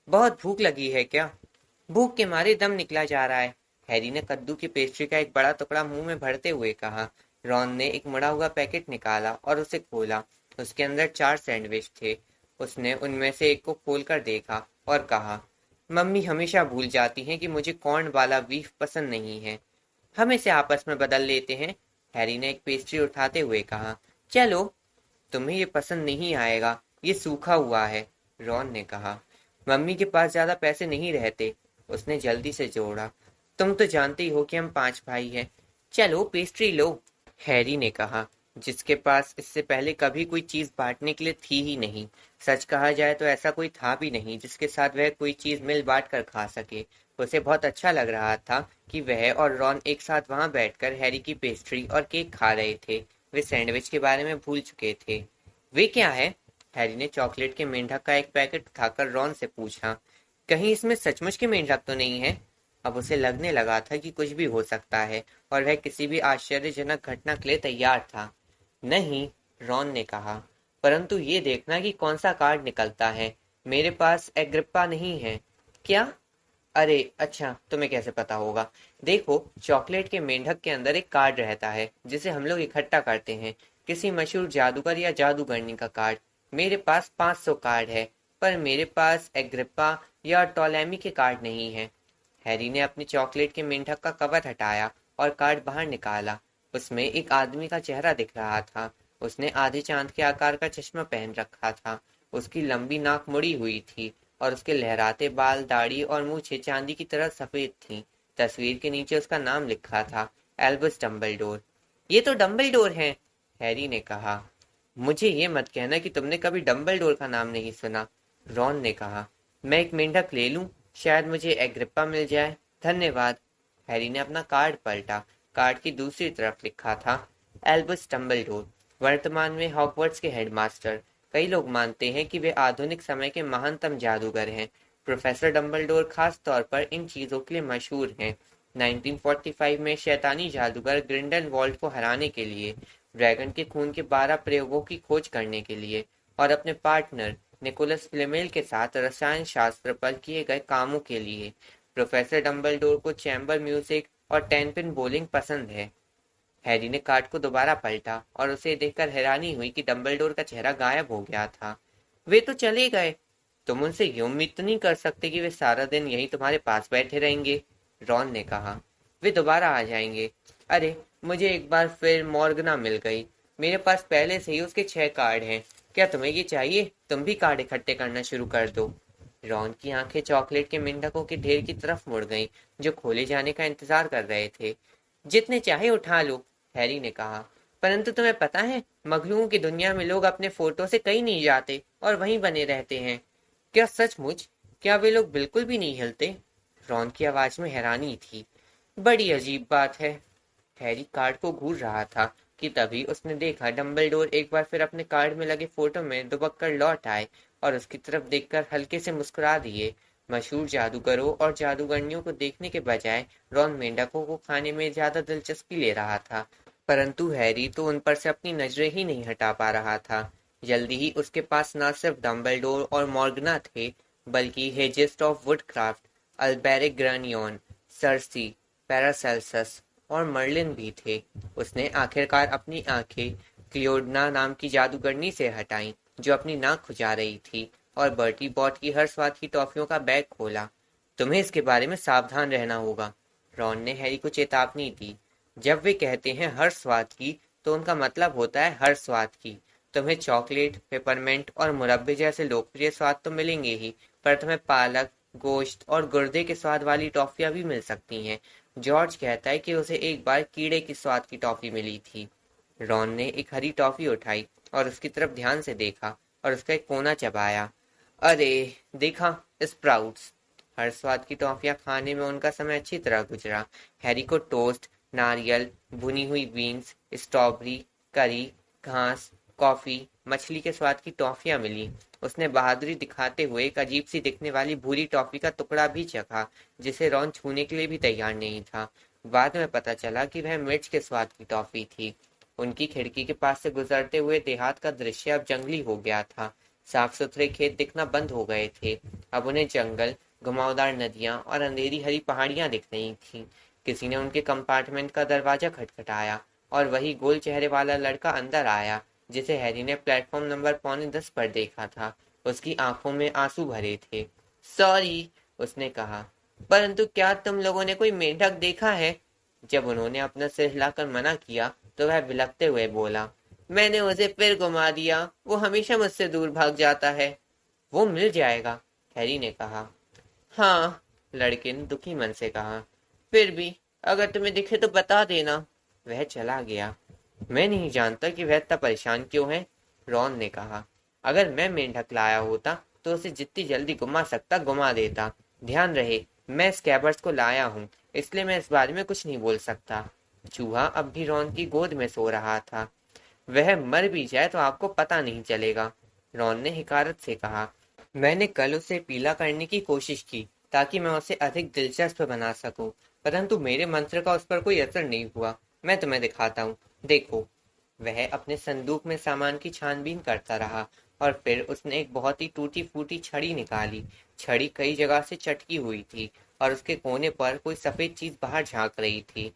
बहुत भूख लगी है क्या? भूख के मारे दम निकला जा रहा है, हैरी ने कद्दू की पेस्ट्री का एक बड़ा टुकड़ा मुंह में भरते हुए कहा। रॉन ने एक मुड़ा हुआ पैकेट निकाला और उसे खोला। उसके अंदर 4 सैंडविच थे। उसने उनमें से एक को खोलकर देखा और कहा, मम्मी हमेशा भूल जाती हैं कि मुझे कॉर्न वाला बीफ पसंद नहीं है। हम इसे आपस में बदल लेते हैं, हैरी ने एक पेस्ट्री उठाते हुए कहा। चलो। तुम्हें ये पसंद नहीं आएगा, ये सूखा हुआ है, रॉन ने कहा। मम्मी के पास ज्यादा पैसे नहीं रहते, उसने जल्दी से जोड़ा। तुम तो जानते ही हो कि हम 5 भाई हैं। चलो पेस्ट्री लो, हैरी ने कहा, जिसके पास इससे पहले कभी कोई चीज बांटने के लिए थी ही नहीं। सच कहा जाए तो ऐसा कोई था भी नहीं जिसके साथ वह कोई चीज मिल बांट कर खा सके। उसे बहुत अच्छा लग रहा था कि वह और रॉन एक साथ वहां बैठकर हैरी की पेस्ट्री और केक खा रहे थे। वे सैंडविच के बारे में भूल चुके थे। वे क्या है? हैरी ने चॉकलेट के मेंढक का एक पैकेट उठाकर रॉन से पूछा। कहीं इसमें सचमुच के मेंढक तो नहीं है? अब उसे लगने लगा था कि कुछ भी हो सकता है और वह किसी भी आश्चर्यजनक घटना के लिए तैयार था। नहीं, रॉन ने कहा, परंतु ये देखना कि कौन सा कार्ड निकलता है। मेरे पास एग्रिप्पा नहीं है। क्या? अरे अच्छा, तुम्हें कैसे पता होगा? देखो, चॉकलेट के मेंढक के अंदर एक कार्ड रहता है जिसे हम लोग इकट्ठा करते हैं, किसी मशहूर जादूगर या जादूगरनी का कार्ड। मेरे पास 500 कार्ड है, पर मेरे पास एग्रिप्पा या टॉलेमी के कार्ड नहीं है। हैरी ने अपनी चॉकलेट के मेंढक का कवर हटाया और कार्ड बाहर निकाला। उसमें एक आदमी का चेहरा दिख रहा था। उसने आधे चांद के आकार का चश्मा पहन रखा था। उसकी लंबी नाक मुड़ी हुई थी और उसके लहराते बाल, दाढ़ी और मूछें चांदी की तरह सफेद थीं। तस्वीर के नीचे उसका नाम लिखा था, एल्बस डम्बलडोर। ये तो डम्बलडोर है, हैरी ने कहा। मुझे ये मत कहना कि तुमने कभी डम्बलडोर का नाम नहीं सुना, रॉन ने कहा। मैं एक मेंढक ले लूं, शायद मुझे एग्रिप्पा मिल जाए। धन्यवाद। हैरी ने अपना कार्ड पलटा। कार्ड की दूसरी तरफ लिखा था, एल्बस डम्बलडोर, वर्तमान में हॉगवर्ट्स के हेडमास्टर। कई लोग मानते हैं कि वे आधुनिक समय के महानतम जादूगर हैं। प्रोफेसर डम्बलडोर खास तौर पर इन चीजों के लिए मशहूर हैं। 1945 में शैतानी जादूगर ग्रिंडेलवाल्ड को हराने के लिए, ड्रैगन के खून के 12 प्रयोगों की खोज करने के लिए और अपने पार्टनर निकोलस फ्लेमेल के साथ रसायन शास्त्र पर किए गए कामों के लिए। प्रोफेसर डम्बलडोर को चैम्बर म्यूजिक और 10 पिन बोलिंग पसंद है। हैरी ने कार्ड को दोबारा पलटा और उसे देखकर हैरानी हुई कि डम्बलडोर का चेहरा गायब हो गया था। वे तो चले गए। तुम उनसे ये उम्मीद तो नहीं कर सकते कि वे सारा दिन यहीं तुम्हारे पास बैठे रहेंगे, रॉन ने कहा। वे दोबारा आ जाएंगे। अरे, मुझे एक बार फिर मॉर्गना मिल गई। मेरे पास पहले से ही उसके 6 कार्ड हैं। क्या तुम्हें ये चाहिए? तुम भी कार्ड इकट्ठे करना शुरू कर दो। रॉन की आंखें चॉकलेट के मेंढकों के ढेर की तरफ मुड़ गईं, जो खोले जाने का इंतजार कर रहे थे। जितने चाहे उठा लो, हैरी ने कहा। परंतु तुम्हें पता है, मखलूकों की दुनिया में लोग अपने फोटो से कहीं नहीं जाते और वहीं बने रहते हैं। क्या सचमुच? क्या वे लोग बिल्कुल भी नहीं हिलते? रॉन की आवाज में हैरानी थी। बड़ी अजीब बात है। हैरी कार्ड को घूर रहा था कि तभी उसने देखा डम्बलडोर एक बार फिर अपने कार्ड में लगे फोटो में दुबक कर लौट आए और उसकी तरफ देखकर हल्के से मुस्कुरा दिए। मशहूर जादूगरों और जादूगरनियों को देखने के बजाय रॉन मेंढकों को खाने में ज्यादा दिलचस्पी ले रहा था, परंतु हैरी तो उन पर से अपनी नजरें ही नहीं हटा पा रहा था। जल्दी ही उसके पास न सिर्फ डम्बलडोर और मॉर्गना थे, बल्कि हेजेस्ट ऑफ वुडक्राफ्ट, अल्बेरिक ग्रैनियन, सर्सी, पैरासेल्सस और मर्लिन भी थे। उसने आखिरकार अपनी आंखें क्लियोडना नाम की जादूगरनी से हटाईं, जो अपनी नाक खुजा रही थी, और बर्टी बॉट की हर स्वाद की टॉफियों का बैग खोला। तुम्हें इसके बारे में सावधान रहना होगा, रॉन ने हैरी को चेतावनी दी। जब वे कहते हैं हर स्वाद की, तो उनका मतलब होता है हर स्वाद की। तुम्हें चॉकलेट, पेपरमेंट और मुरब्बे जैसे लोकप्रिय स्वाद तो मिलेंगे ही, पर तुम्हें पालक, गोश्त और गुर्दे के स्वाद वाली टॉफियां भी मिल सकती हैं। जॉर्ज कहता है कि उसे एक बार कीड़े की स्वाद की टॉफी मिली थी। रॉन ने एक हरी टॉफी उठाई और उसकी तरफ ध्यान से देखा और उसका एक कोना चबाया। अरे, देखा, स्प्राउट्स। हर स्वाद की टॉफियां खाने में उनका समय अच्छी तरह गुजरा। हैरी को टोस्ट, नारियल, भुनी हुई बीन्स, स्ट्रॉबेरी, करी, घास, कॉफी, मछली के स्वाद की टॉफियां मिली। उसने बहादुरी दिखाते हुए एक अजीब सी दिखने वाली भूरी टॉफी का टुकड़ा भी चखा, जिसे रॉन छूने के लिए भी तैयार नहीं था। बाद में पता चला कि वह मिर्च के स्वाद की टॉफी थी। उनकी खिड़की के पास से गुजरते हुए देहात का दृश्य अब जंगली हो गया था। साफ सुथरे खेत दिखना बंद हो गए थे। अब उन्हें जंगल, घुमावदार नदियां और अंधेरी हरी पहाड़ियां दिख रही थीं। किसी ने उनके कंपार्टमेंट का दरवाजा खटखटाया और वही गोल चेहरे वाला लड़का अंदर आया, जिसे हैरी ने प्लेटफॉर्म नंबर 9:45 पर देखा था। उसकी आंखों में आंसू भरे थे। सॉरी, उसने कहा, परंतु क्या तुम लोगों ने कोई मेंढक देखा है? जब उन्होंने अपना सिर हिलाकर मना किया, तो वह बिलखते हुए बोला, मैंने उसे फिर घुमा दिया। वो हमेशा मुझसे दूर भाग जाता है। वो मिल जाएगा, हैरी ने कहा। हाँ, लड़के ने दुखी मन से कहा। फिर भी अगर तुम्हें दिखे तो बता देना। वह चला गया। मैं नहीं जानता कि वह इतना परेशान क्यों है, रॉन ने कहा। अगर मैं मेंढक लाया होता तो उसे जितनी जल्दी घुमा सकता घुमा देता। ध्यान रहे, मैं स्कैबर्स को लाया हूँ, इसलिए मैं इस बारे में कुछ नहीं बोल सकता। चूहा अब भी रॉन की गोद में सो रहा था। वह मर भी जाए तो आपको पता नहीं चलेगा, रॉन ने हिकारत से कहा। मैंने कल उसे पीला करने की कोशिश की, ताकि मैं उसे अधिक दिलचस्प बना सकूं, परंतु मेरे मंत्र का उस पर कोई असर नहीं हुआ। मैं तुम्हें दिखाता हूँ, देखो। वह अपने संदूक में सामान की छानबीन करता रहा और फिर उसने एक बहुत ही टूटी फूटी छड़ी निकाली। छड़ी कई जगह से चटकी हुई थी और उसके कोने पर कोई सफेद चीज बाहर झांक रही थी।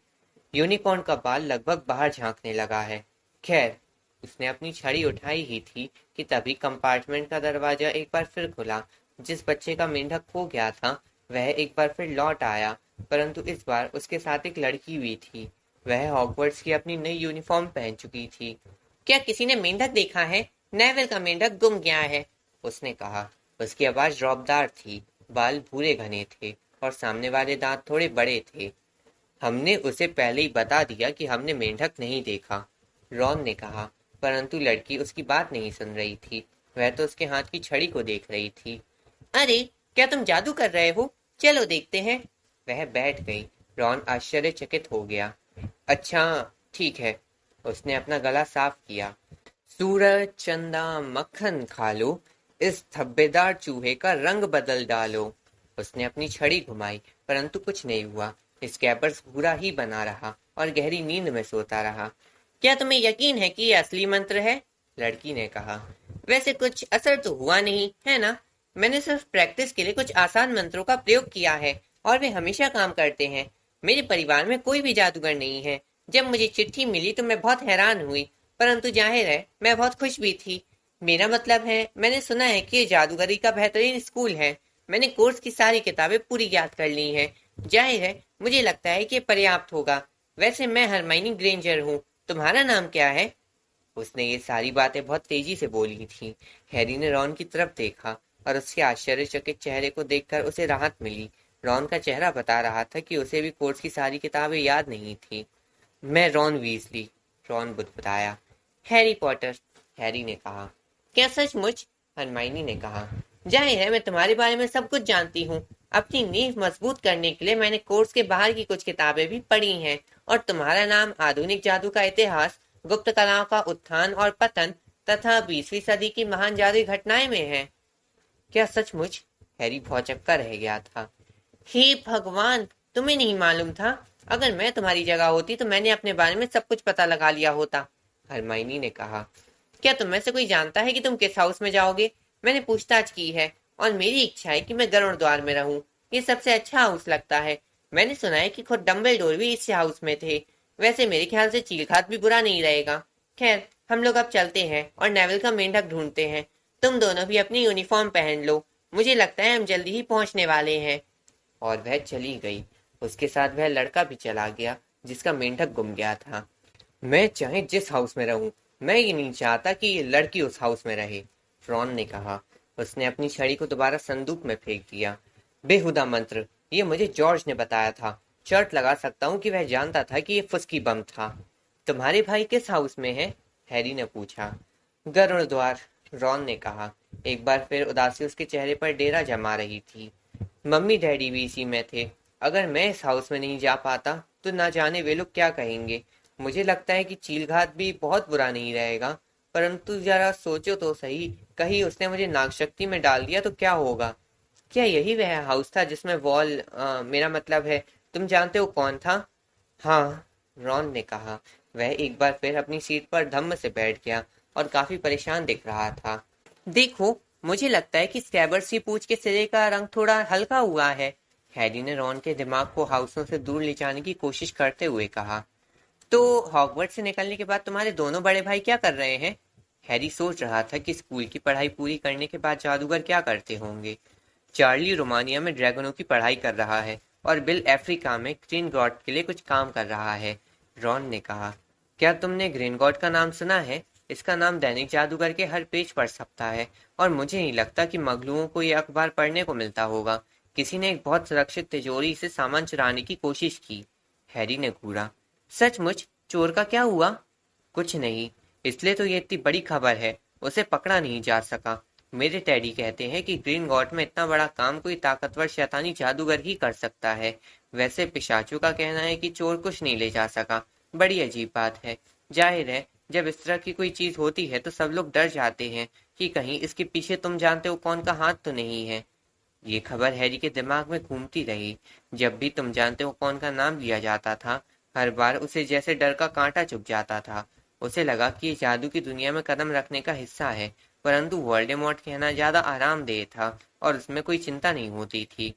यूनिकॉर्न का बाल लगभग बाहर झांकने लगा है। खैर, उसने अपनी छड़ी उठाई ही थी कि तभी कंपार्टमेंट का दरवाजा एक बार फिर खुला। जिस बच्चे का मेंढक खो गया था वह एक बार फिर लौट आया, परंतु इस बार उसके साथ एक लड़की भी थी। वह हॉगवर्ट्स की अपनी नई यूनिफॉर्म पहन चुकी थी। क्या किसी ने मेंढक देखा है? नेविल का मेंढक गुम गया है, उसने कहा। उसकी आवाज रौबदार थी, बाल भूरे घने थे और सामने वाले दांत थोड़े बड़े थे। हमने उसे पहले ही बता दिया कि हमने मेंढक नहीं देखा, रॉन ने कहा, परंतु लड़की उसकी बात नहीं सुन रही थी। वह तो उसके हाथ की छड़ी को देख रही थी। अरे, क्या तुम जादू कर रहे हो? चलो देखते हैं। वह बैठ गई। रॉन आश्चर्यचकित हो गया। अच्छा, ठीक है। उसने अपना गला साफ किया। सूरज, चंदा, मक्खन खा लो, इस धब्बेदार चूहे का रंग बदल डालो। उसने अपनी छड़ी घुमाई, परंतु कुछ नहीं हुआ। स्कैबर्स भूरा ही बना रहा और गहरी नींद में सोता रहा। क्या तुम्हें यकीन है कि ये असली मंत्र है? लड़की ने कहा। वैसे कुछ असर तो हुआ नहीं, है ना? मैंने सिर्फ प्रैक्टिस के लिए कुछ आसान मंत्रों का प्रयोग किया है और वे हमेशा काम करते हैं। मेरे परिवार में कोई भी जादूगर नहीं है। जब मुझे चिट्ठी मिली तो मैं बहुत हैरान हुई, परंतु जाहिर है मैं बहुत खुश भी थी। मेरा मतलब है, मैंने सुना है कि ये जादूगरी का बेहतरीन स्कूल है। मैंने कोर्स की सारी किताबें पूरी याद कर ली हैं। जाहिर है मुझे लगता है कि ये पर्याप्त होगा। वैसे मैं हरमाइनी ग्रेंजर हूँ। तुम्हारा नाम क्या है? उसने ये सारी बातें बहुत तेजी से बोली थी। हैरी ने रॉन की तरफ देखा और उसके आश्चर्यचकित चेहरे को देखकर उसे राहत मिली। रॉन का चेहरा बता रहा था कि उसे भी कोर्स की सारी किताबें याद नहीं थी। मैं रॉन वीजली, रॉन बुदबुदाया। हैरी पॉटर, हैरी ने कहा। क्या सचमुच? हरमाइनी ने कहा। जाहिर है मैं तुम्हारे बारे में सब कुछ जानती हूँ। अपनी नींव मजबूत करने के लिए मैंने कोर्स के बाहर की कुछ किताबें भी पढ़ी हैं और तुम्हारा नाम आधुनिक जादू का इतिहास, गुप्त कलाओं का उत्थान और पतन तथा 20वीं सदी की महान जादुई घटनाएं में है। क्या सचमुच? हैरी भौचक्का रह गया था। हे भगवान, तुम्हें नहीं मालूम था? अगर मैं तुम्हारी जगह होती तो मैंने अपने बारे में सब कुछ पता लगा लिया होता, हरमाइनी ने कहा। क्या तुम में से कोई जानता है कि तुम किस हाउस में जाओगे? मैंने पूछताछ की है और मेरी इच्छा है कि मैं गरुड़ द्वार में रहूं। ये सबसे अच्छा हाउस लगता है। मैंने सुना है कि खुद डम्बलडोर भी इस हाउस में थे। वैसे मेरे ख्याल से चीलखात भी बुरा नहीं रहेगा। खैर, हम लोग अब चलते हैं और नेविल का मेंढक ढूंढते हैं। तुम दोनों भी अपनी यूनिफॉर्म पहन लो। मुझे लगता है हम जल्दी ही पहुंचने वाले हैं। और वह चली गई। उसके साथ वह लड़का भी चला गया जिसका मेंढक गुम गया था। मैं चाहे जिस हाउस में रहूं, मैं ये नहीं चाहता कि ये लड़की उस हाउस में रहे, रॉन ने कहा। उसने अपनी छड़ी को दोबारा संदूक में फेंक दिया। बेहुदा मंत्र, ये मुझे जॉर्ज ने बताया था। शर्त लगा सकता हूँ कि वह जानता था कि ये फुस्की बम था। तुम्हारे भाई किस हाउस में है? हैरी ने पूछा। गरुड़ द्वार, रॉन ने कहा। एक बार फिर उदासी उसके चेहरे पर डेरा जमा रही थी। मम्मी डैडी भी इसी में थे। अगर मैं इस हाउस में नहीं जा पाता तो ना जाने वे लोग क्या कहेंगे। मुझे लगता है कि चीलघात भी बहुत बुरा नहीं रहेगा, परंतु जरा सोचो तो सही, कहीं उसने मुझे नागशक्ति में डाल दिया तो क्या होगा? क्या यही वह हाउस था जिसमें मेरा मतलब है, तुम जानते हो कौन था? हाँ, रॉन ने कहा। वह एक बार फिर अपनी सीट पर धम्म से बैठ गया और काफी परेशान दिख रहा था। देखो, मुझे लगता है कि स्कैबर्स की पूंछ के सिरे का रंग थोड़ा हल्का हुआ है, हैरी ने रॉन के दिमाग को हाउसों से दूर ले जाने की कोशिश करते हुए कहा। तो हॉगवर्ट्स से निकलने के बाद तुम्हारे दोनों बड़े भाई क्या कर रहे हैं? हैरी सोच रहा था कि स्कूल की पढ़ाई पूरी करने के बाद जादूगर क्या करते होंगे। चार्ली रोमानिया में ड्रैगनों की पढ़ाई कर रहा है और बिल अफ्रीका में ग्रीन गॉड के लिए कुछ काम कर रहा है, रॉन ने कहा। क्या तुमने ग्रीन गॉड का नाम सुना है? इसका नाम दैनिक जादूगर के हर पेज पर छपता है और मुझे नहीं लगता कि मगलुओं को यह अखबार पढ़ने को मिलता होगा। किसी ने एक बहुत सुरक्षित तिजोरी से सामान चुराने की कोशिश की, हैरी ने घूरा। सचमुच? चोर का क्या हुआ? कुछ नहीं, इसलिए तो ये इतनी बड़ी खबर है। उसे पकड़ा नहीं जा सका। मेरे डैडी कहते हैं कि ग्रीन गॉड में इतना बड़ा काम कोई ताकतवर शैतानी जादूगर ही कर सकता है। वैसे पिशाचू का कहना है कि चोर कुछ नहीं ले जा सका। बड़ी अजीब बात है। जाहिर है जब इस तरह की कोई चीज होती है तो सब लोग डर जाते हैं कि कहीं इसके पीछे तुम जानते हो कौन का हाथ तो नहीं है। ये खबर हैरी के दिमाग में घूमती रही। जब भी तुम जानते हो कौन का नाम लिया जाता था, हर बार उसे जैसे डर का कांटा चुभ जाता था। उसे लगा कि ये जादू की दुनिया में कदम रखने का हिस्सा है, परंतु वोल्डेमॉर्ट कहना ज्यादा आरामदेह था और उसमें कोई चिंता नहीं होती थी।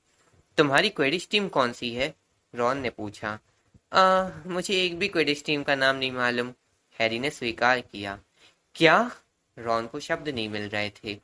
तुम्हारी क्विडिच टीम कौन सी है? रॉन ने पूछा। मुझे एक भी क्विडिच टीम का नाम नहीं मालूम, हैरी ने स्वीकार किया। क्या? रॉन को शब्द नहीं मिल रहे थे।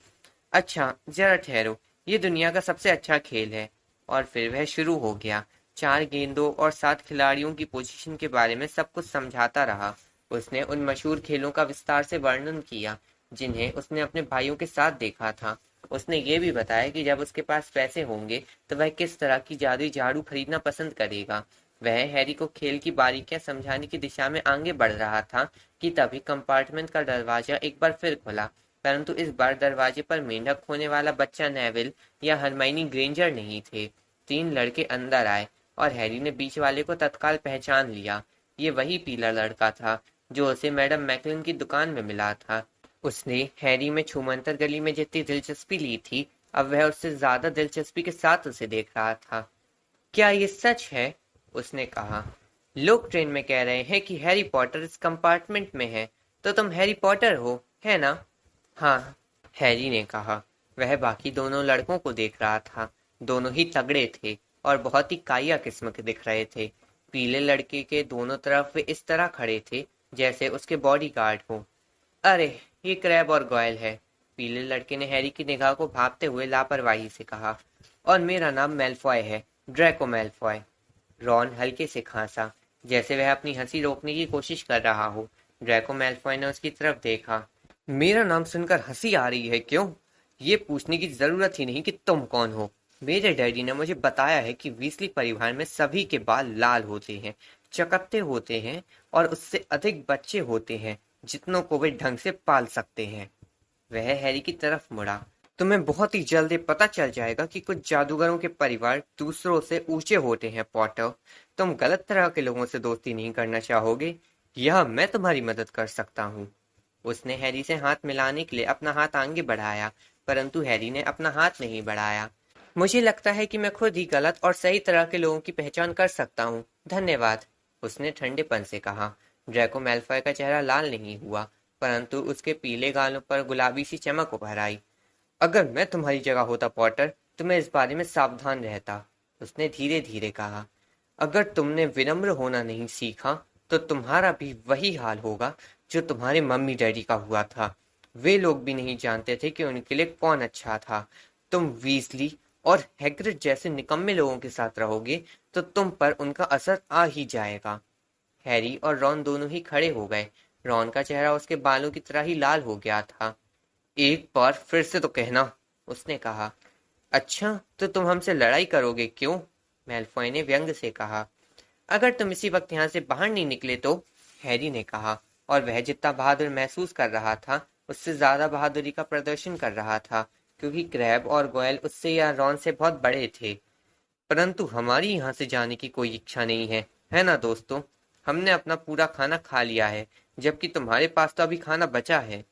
अच्छा, जरा ठहरो, ये दुनिया का सबसे अच्छा खेल है। और फिर वह शुरू हो गया। 4 गेंदों और 7 खिलाड़ियों की पोजीशन के बारे में सब कुछ समझाता रहा। उसने उन मशहूर खेलों का विस्तार से वर्णन किया जिन्हें उसने अपने भाइयों के साथ देखा था। उसने ये भी बताया कि जब उसके पास पैसे होंगे तो वह किस तरह की जादुई झाड़ू खरीदना पसंद करेगा। वह हैरी को खेल की बारीकियां समझाने की दिशा में आगे बढ़ रहा था कि तभी कंपार्टमेंट का दरवाजा एक बार फिर खुला, परंतु इस बार दरवाजे पर मेंढक होने वाला बच्चा नेविल या हरमाइनी ग्रेंजर नहीं थे। 3 लड़के अंदर आए और हैरी ने बीच वाले को तत्काल पहचान लिया। ये वही पीला लड़का था जो उसे मैडम मैकलिन की दुकान में मिला था। उसने हैरी में छूमंतर गली में जितनी दिलचस्पी ली थी, अब वह उससे ज्यादा दिलचस्पी के साथ उसे देख रहा था। क्या ये सच है? उसने कहा। लोग ट्रेन में कह रहे हैं कि हैरी पॉटर इस कंपार्टमेंट में है, तो तुम हैरी पॉटर हो, है ना? हाँ, हैरी ने कहा। वह बाकी दोनों लड़कों को देख रहा था। दोनों ही तगड़े थे और बहुत ही काया किस्म के दिख रहे थे। पीले लड़के के दोनों तरफ वे इस तरह खड़े थे जैसे उसके बॉडीगार्ड हो। अरे, ये क्रैब और गॉयल है, पीले लड़के ने हैरी की निगाह को भांपते हुए लापरवाही से कहा। और मेरा नाम मेलफॉय है, ड्रैको मेलफॉय। रॉन हल्के से खांसा, जैसे वह अपनी हंसी रोकने की कोशिश कर रहा हो। ड्रैको मेलफॉय ने उसकी तरफ देखा। मेरा नाम सुनकर हंसी आ रही है क्यों? ये पूछने की जरूरत ही नहीं कि तुम कौन हो। मेरे डैडी ने मुझे बताया है कि वीसली परिवार में सभी के बाल लाल होते हैं, चकत्ते होते हैं और उससे अधिक बच्चे होते हैं जितनों को वे ढंग से पाल सकते हैं। वह हैरी की तरफ मुड़ा। तुम्हें बहुत ही जल्द ये पता चल जाएगा कि कुछ जादूगरों के परिवार दूसरों से ऊंचे होते हैं, पॉटर। तुम गलत तरह के लोगों से दोस्ती नहीं करना चाहोगे? यह मैं तुम्हारी मदद कर सकता हूँ। उसने हैरी से हाथ मिलाने के लिए अपना हाथ आगे बढ़ाया, परंतु हैरी ने अपना हाथ नहीं बढ़ाया। मुझे लगता है कि मैं खुद ही गलत और सही तरह के लोगों की पहचान कर सकता हूँ, धन्यवाद, उसने ठंडेपन से कहा। ड्रैको मैल्फॉय का चेहरा लाल नहीं हुआ, परंतु उसके पीले गालों पर गुलाबी सी चमक उभर आई। अगर मैं तुम्हारी जगह होता पॉटर, तो मैं इस बारे में सावधान रहता, उसने धीरे धीरे कहा। अगर तुमने विनम्र होना नहीं सीखा तो तुम्हारा भी वही हाल होगा जो तुम्हारे मम्मी डैडी का हुआ था। वे लोग भी नहीं जानते थे कि उनके लिए कौन अच्छा था। तुम वीजली और हैग्रिड जैसे निकम्मे लोगों के साथ रहोगे तो तुम पर उनका असर आ ही जाएगा। हैरी और रॉन दोनों ही खड़े हो गए। रॉन का चेहरा उसके बालों की तरह ही लाल हो गया था। एक बार फिर से तो कहना, उसने कहा। अच्छा, तो तुम हमसे लड़ाई करोगे क्यों? मैल्फॉय ने व्यंग से कहा। अगर तुम इसी वक्त यहाँ से बाहर नहीं निकले तो, हैरी ने कहा, और वह जितना बहादुर महसूस कर रहा था उससे ज्यादा बहादुरी का प्रदर्शन कर रहा था, क्योंकि क्रैब और गोयल उससे या रॉन से बहुत बड़े थे। परंतु हमारी यहाँ से जाने की कोई इच्छा नहीं है ना दोस्तों? हमने अपना पूरा खाना खा लिया है, जबकि तुम्हारे पास तो अभी खाना बचा है।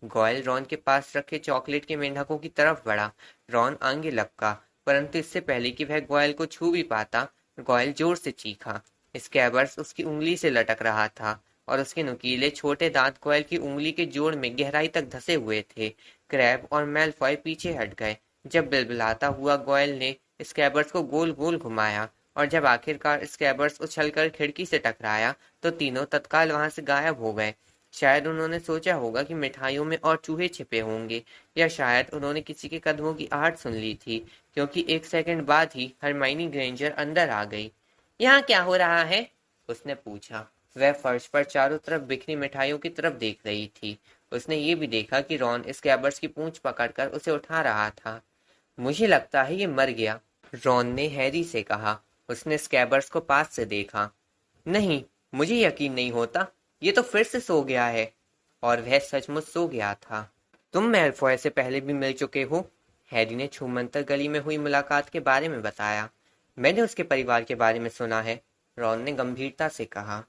गोयल रॉन के पास रखे चॉकलेट के मेंढकों की तरफ बढ़ा। रॉन आगे लपका, परंतु इससे पहले कि वह गोयल को छू भी पाता, गोयल जोर से चीखा। स्कैबर्स उसकी उंगली से लटक रहा था और उसके नुकीले छोटे दांत गोयल की उंगली के जोड़ में गहराई तक धंसे हुए थे। क्रैब और मैलफॉय पीछे हट गए। जब बिलबिलाता हुआ गोयल ने स्कैबर्स को गोल गोल घुमाया और जब आखिरकार स्कैबर्स उछलकर खिड़की से टकराया तो तीनों तत्काल वहां से गायब हो गए। शायद उन्होंने सोचा होगा कि मिठाइयों में और चूहे छिपे होंगे, या शायद उन्होंने किसी के कदमों की आहट सुन ली थी, क्योंकि 1 सेकंड बाद ही हरमाइनी ग्रेंजर अंदर आ गई। यहाँ क्या हो रहा है? उसने पूछा। वह फर्श पर चारों तरफ बिखरी मिठाइयों की तरफ देख रही थी। उसने ये भी देखा कि रॉन स्कैबर्स की पूंछ पकड़कर उसे उठा रहा था। मुझे लगता है ये मर गया, रॉन ने हैरी से कहा। उसने स्कैबर्स को पास से देखा। नहीं, मुझे यकीन नहीं होता, ये तो फिर से सो गया है। और वह सचमुच सो गया था। तुम मैलफॉय से पहले भी मिल चुके हो? हैरी ने छूमंतर गली में हुई मुलाकात के बारे में बताया। मैंने उसके परिवार के बारे में सुना है, रॉन ने गंभीरता से कहा।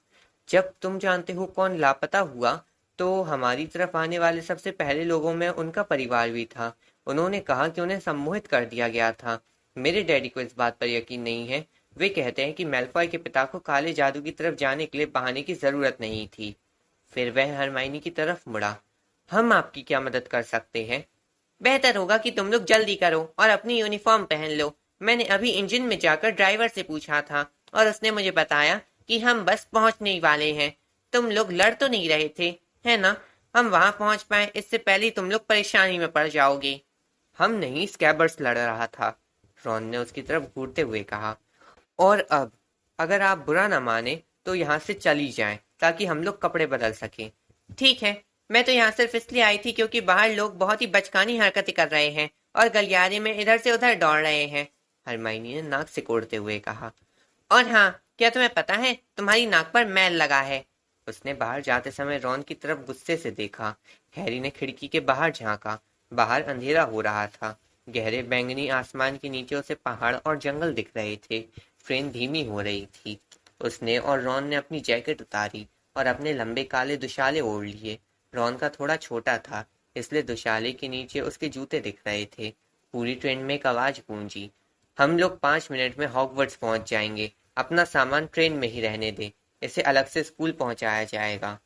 जब तुम जानते हो कौन लापता हुआ, तो हमारी तरफ आने वाले सबसे पहले लोगों में उनका परिवार भी था। उन्होंने कहा कि उन्हें सम्मोहित कर दिया गया था। मेरे डैडी को इस बात पर यकीन नहीं है। वे कहते हैं कि मैल्फॉय के पिता को काले जादू की तरफ जाने के लिए बहाने की जरूरत नहीं थी। फिर वह हरमाइनी की तरफ मुड़ा। हम आपकी क्या मदद कर सकते हैं? बेहतर होगा कि तुम लोग जल्दी करो और अपनी यूनिफॉर्म पहन लो। मैंने अभी इंजन में जाकर ड्राइवर से पूछा था और उसने मुझे बताया कि हम बस पहुंचने ही वाले हैं। तुम लोग लड़ तो नहीं रहे थे, है ना? हम वहां पहुंच पाए इससे पहले ही तुम लोग परेशानी में पड़ जाओगे। हम नहीं, स्कैबर्स लड़ रहा था, रॉन ने उसकी तरफ घूरते हुए कहा। और अब अगर आप बुरा ना माने तो यहाँ से चली जाएं ताकि हम लोग कपड़े बदल सकें। ठीक है, मैं तो यहाँ सिर्फ इसलिए आई थी क्योंकि बाहर लोग बहुत ही बचकानी हरकतें कर रहे हैं और गलियारे में इधर से उधर दौड़ रहे हैं, हरमाइनी ने नाक सिकोड़ते हुए कहा। और हाँ, क्या तुम्हें पता है तुम्हारी नाक पर मैल लगा है? उसने बाहर जाते समय रॉन की तरफ गुस्से से देखा। हैरी ने खिड़की के बाहर झांका। बाहर अंधेरा हो रहा था। गहरे बैंगनी आसमान के नीचे उसे पहाड़ और जंगल दिख रहे थे। ट्रेन धीमी हो रही थी। उसने और रॉन ने अपनी जैकेट उतारी और अपने लंबे काले दुशाले ओढ़ लिए। रॉन का थोड़ा छोटा था, इसलिए दुशाले के नीचे उसके जूते दिख रहे थे। पूरी ट्रेन में एक आवाज गूंजी। हम लोग 5 मिनट में हॉगवर्ट्स पहुंच जाएंगे। अपना सामान ट्रेन में ही रहने दे, इसे अलग से स्कूल पहुंचाया जाएगा।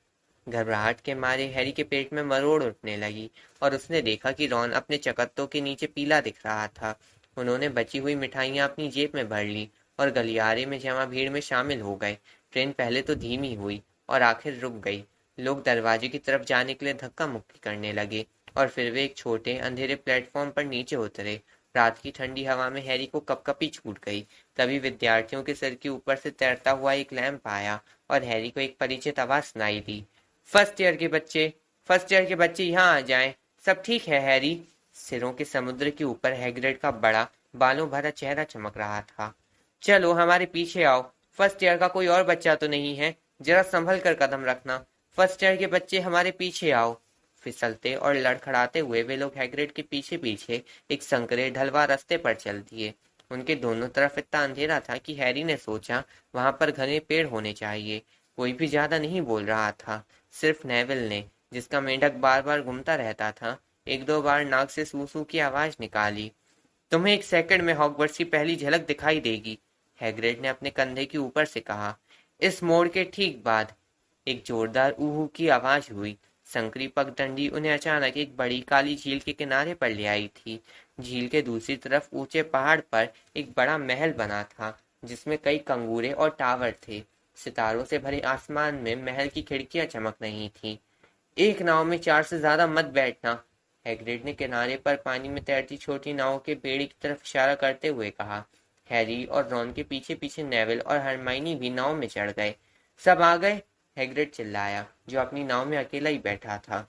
घबराहट के मारे हैरी के पेट में मरोड़ उठने लगी और उसने देखा कि रॉन अपने चकत्तों के नीचे पीला दिख रहा था। उन्होंने बची हुई मिठाइयां अपनी जेब में भर ली और गलियारे में जमा भीड़ में शामिल हो गए। ट्रेन पहले तो धीमी हुई और आखिर रुक गई। लोग दरवाजे की तरफ जाने के लिए धक्का मुक्की करने लगे और फिर वे एक छोटे अंधेरे प्लेटफॉर्म पर नीचे उतरे। रात की ठंडी हवा में हैरी को कपकपी छूट गई। तभी विद्यार्थियों के सिर के ऊपर से तैरता हुआ एक लैंप आया और हैरी को एक परिचित आवाज सुनाई दी। फर्स्ट ईयर के बच्चे यहाँ आ जाएं। सब ठीक है हैरी? सिरों के समुद्र के ऊपर हैग्रिड का बड़ा बालों भरा चेहरा चमक रहा था। चलो हमारे पीछे आओ। फर्स्ट ईयर का कोई और बच्चा तो नहीं है? जरा संभल कर कदम रखना। फर्स्ट ईयर के बच्चे हमारे पीछे आओ। फिसलते और लड़खड़ाते हुए वे लोग हैग्रिड के पीछे पीछे एक संकरे ढलवा रास्ते पर चल दिए। उनके दोनों तरफ इतना अंधेरा था कि हैरी ने सोचा वहां पर घने पेड़ होने चाहिए। कोई भी ज्यादा नहीं बोल रहा था, सिर्फ नेविल ने, जिसका मेंढक बार बार घूमता रहता था, एक दो बार नाक से सूसू की आवाज निकाली। तुम्हें एक सेकंड में हॉगवर्ट्स की पहली झलक दिखाई देगी, हैग्रिड ने अपने कंधे के ऊपर से कहा। इस मोड़ के ठीक बाद एक जोरदार ऊहू की आवाज हुई। संकरी पगडंडी उन्हें अचानक एक बड़ी काली झील के किनारे पर ले आई थी। झील के दूसरी तरफ ऊंचे पहाड़ पर एक बड़ा महल बना था, जिसमें कई कंगूरे और टावर थे। सितारों से भरे आसमान में महल की खिड़कियां चमक रही थीं। एक नाव में 4 से ज्यादा मत बैठना, हैग्रिड ने किनारे पर पानी में तैरती छोटी नाव के बेड़े की तरफ इशारा करते हुए कहा। हैरी और रॉन के पीछे पीछे नेविल और हरमाइनी भी नाव में चढ़ गए। सब आ गए? हैग्रिड चिल्लाया, जो अपनी नाव में अकेला ही बैठा था।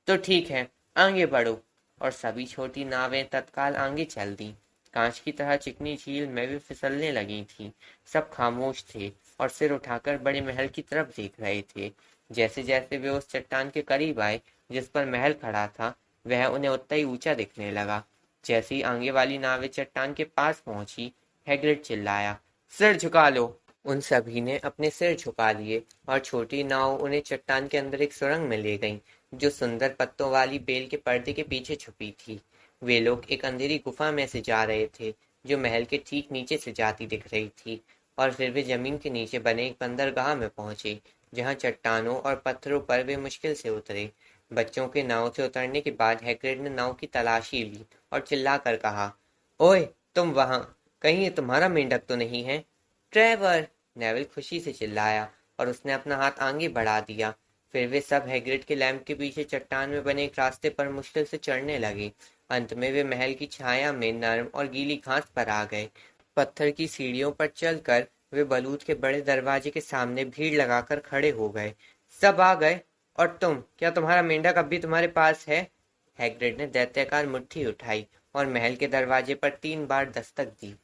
तो ठीक है, आगे बढ़ो। और सभी छोटी नावें तत्काल आगे चल दी। कांच की तरह चिकनी झील में भी फिसलने लगी थी। सब खामोश थे और सिर उठाकर बड़े महल की तरफ देख रहे थे। जैसे जैसे वे उस चट्टान के करीब आए जिस पर महल खड़ा था, वह उन्हें उतना ही ऊंचा दिखने लगा। जैसे ही आगे वाली नावें चट्टान के पास पहुंची, हैग्रिड चिल्लाया, सिर झुका लो। उन सभी ने अपने सिर झुका लिए और छोटी नाव उन्हें चट्टान के अंदर एक सुरंग में ले गई, जो सुंदर पत्तों वाली बेल के पर्दे के पीछे छुपी थी। वे लोग एक अंधेरी गुफा में से जा रहे थे, जो महल के ठीक नीचे से जाती दिख रही थी। और फिर वे जमीन के नीचे बने एक बंदरगाह में पहुंचे, जहां चट्टानों और पत्थरों पर वे मुश्किल से उतरे। बच्चों के नाव से उतरने के बाद हैग्रिड ने नाव की तलाशी ली और चिल्लाकर कहा, ओए तुम वहां, कहीं ये तुम्हारा मेंढक तो नहीं है? ट्रेवर, नेविल खुशी से चिल्लाया और उसने अपना हाथ आगे बढ़ा दिया। फिर वे सब हैग्रिड के लैंप के पीछे चट्टान में बने एक रास्ते पर मुश्किल से चढ़ने लगे। अंत में वे महल की छाया में नरम और गीली घास पर आ गए। पत्थर की सीढ़ियों पर चलकर वे बलूत के बड़े दरवाजे के सामने भीड़ लगाकर खड़े हो गए। सब आ गए? और तुम, क्या तुम्हारा मेंढक अब भी तुम्हारे पास है? हैग्रिड ने दैत्याकार मुट्ठी उठाई और महल के दरवाजे पर 3 बार दस्तक दी।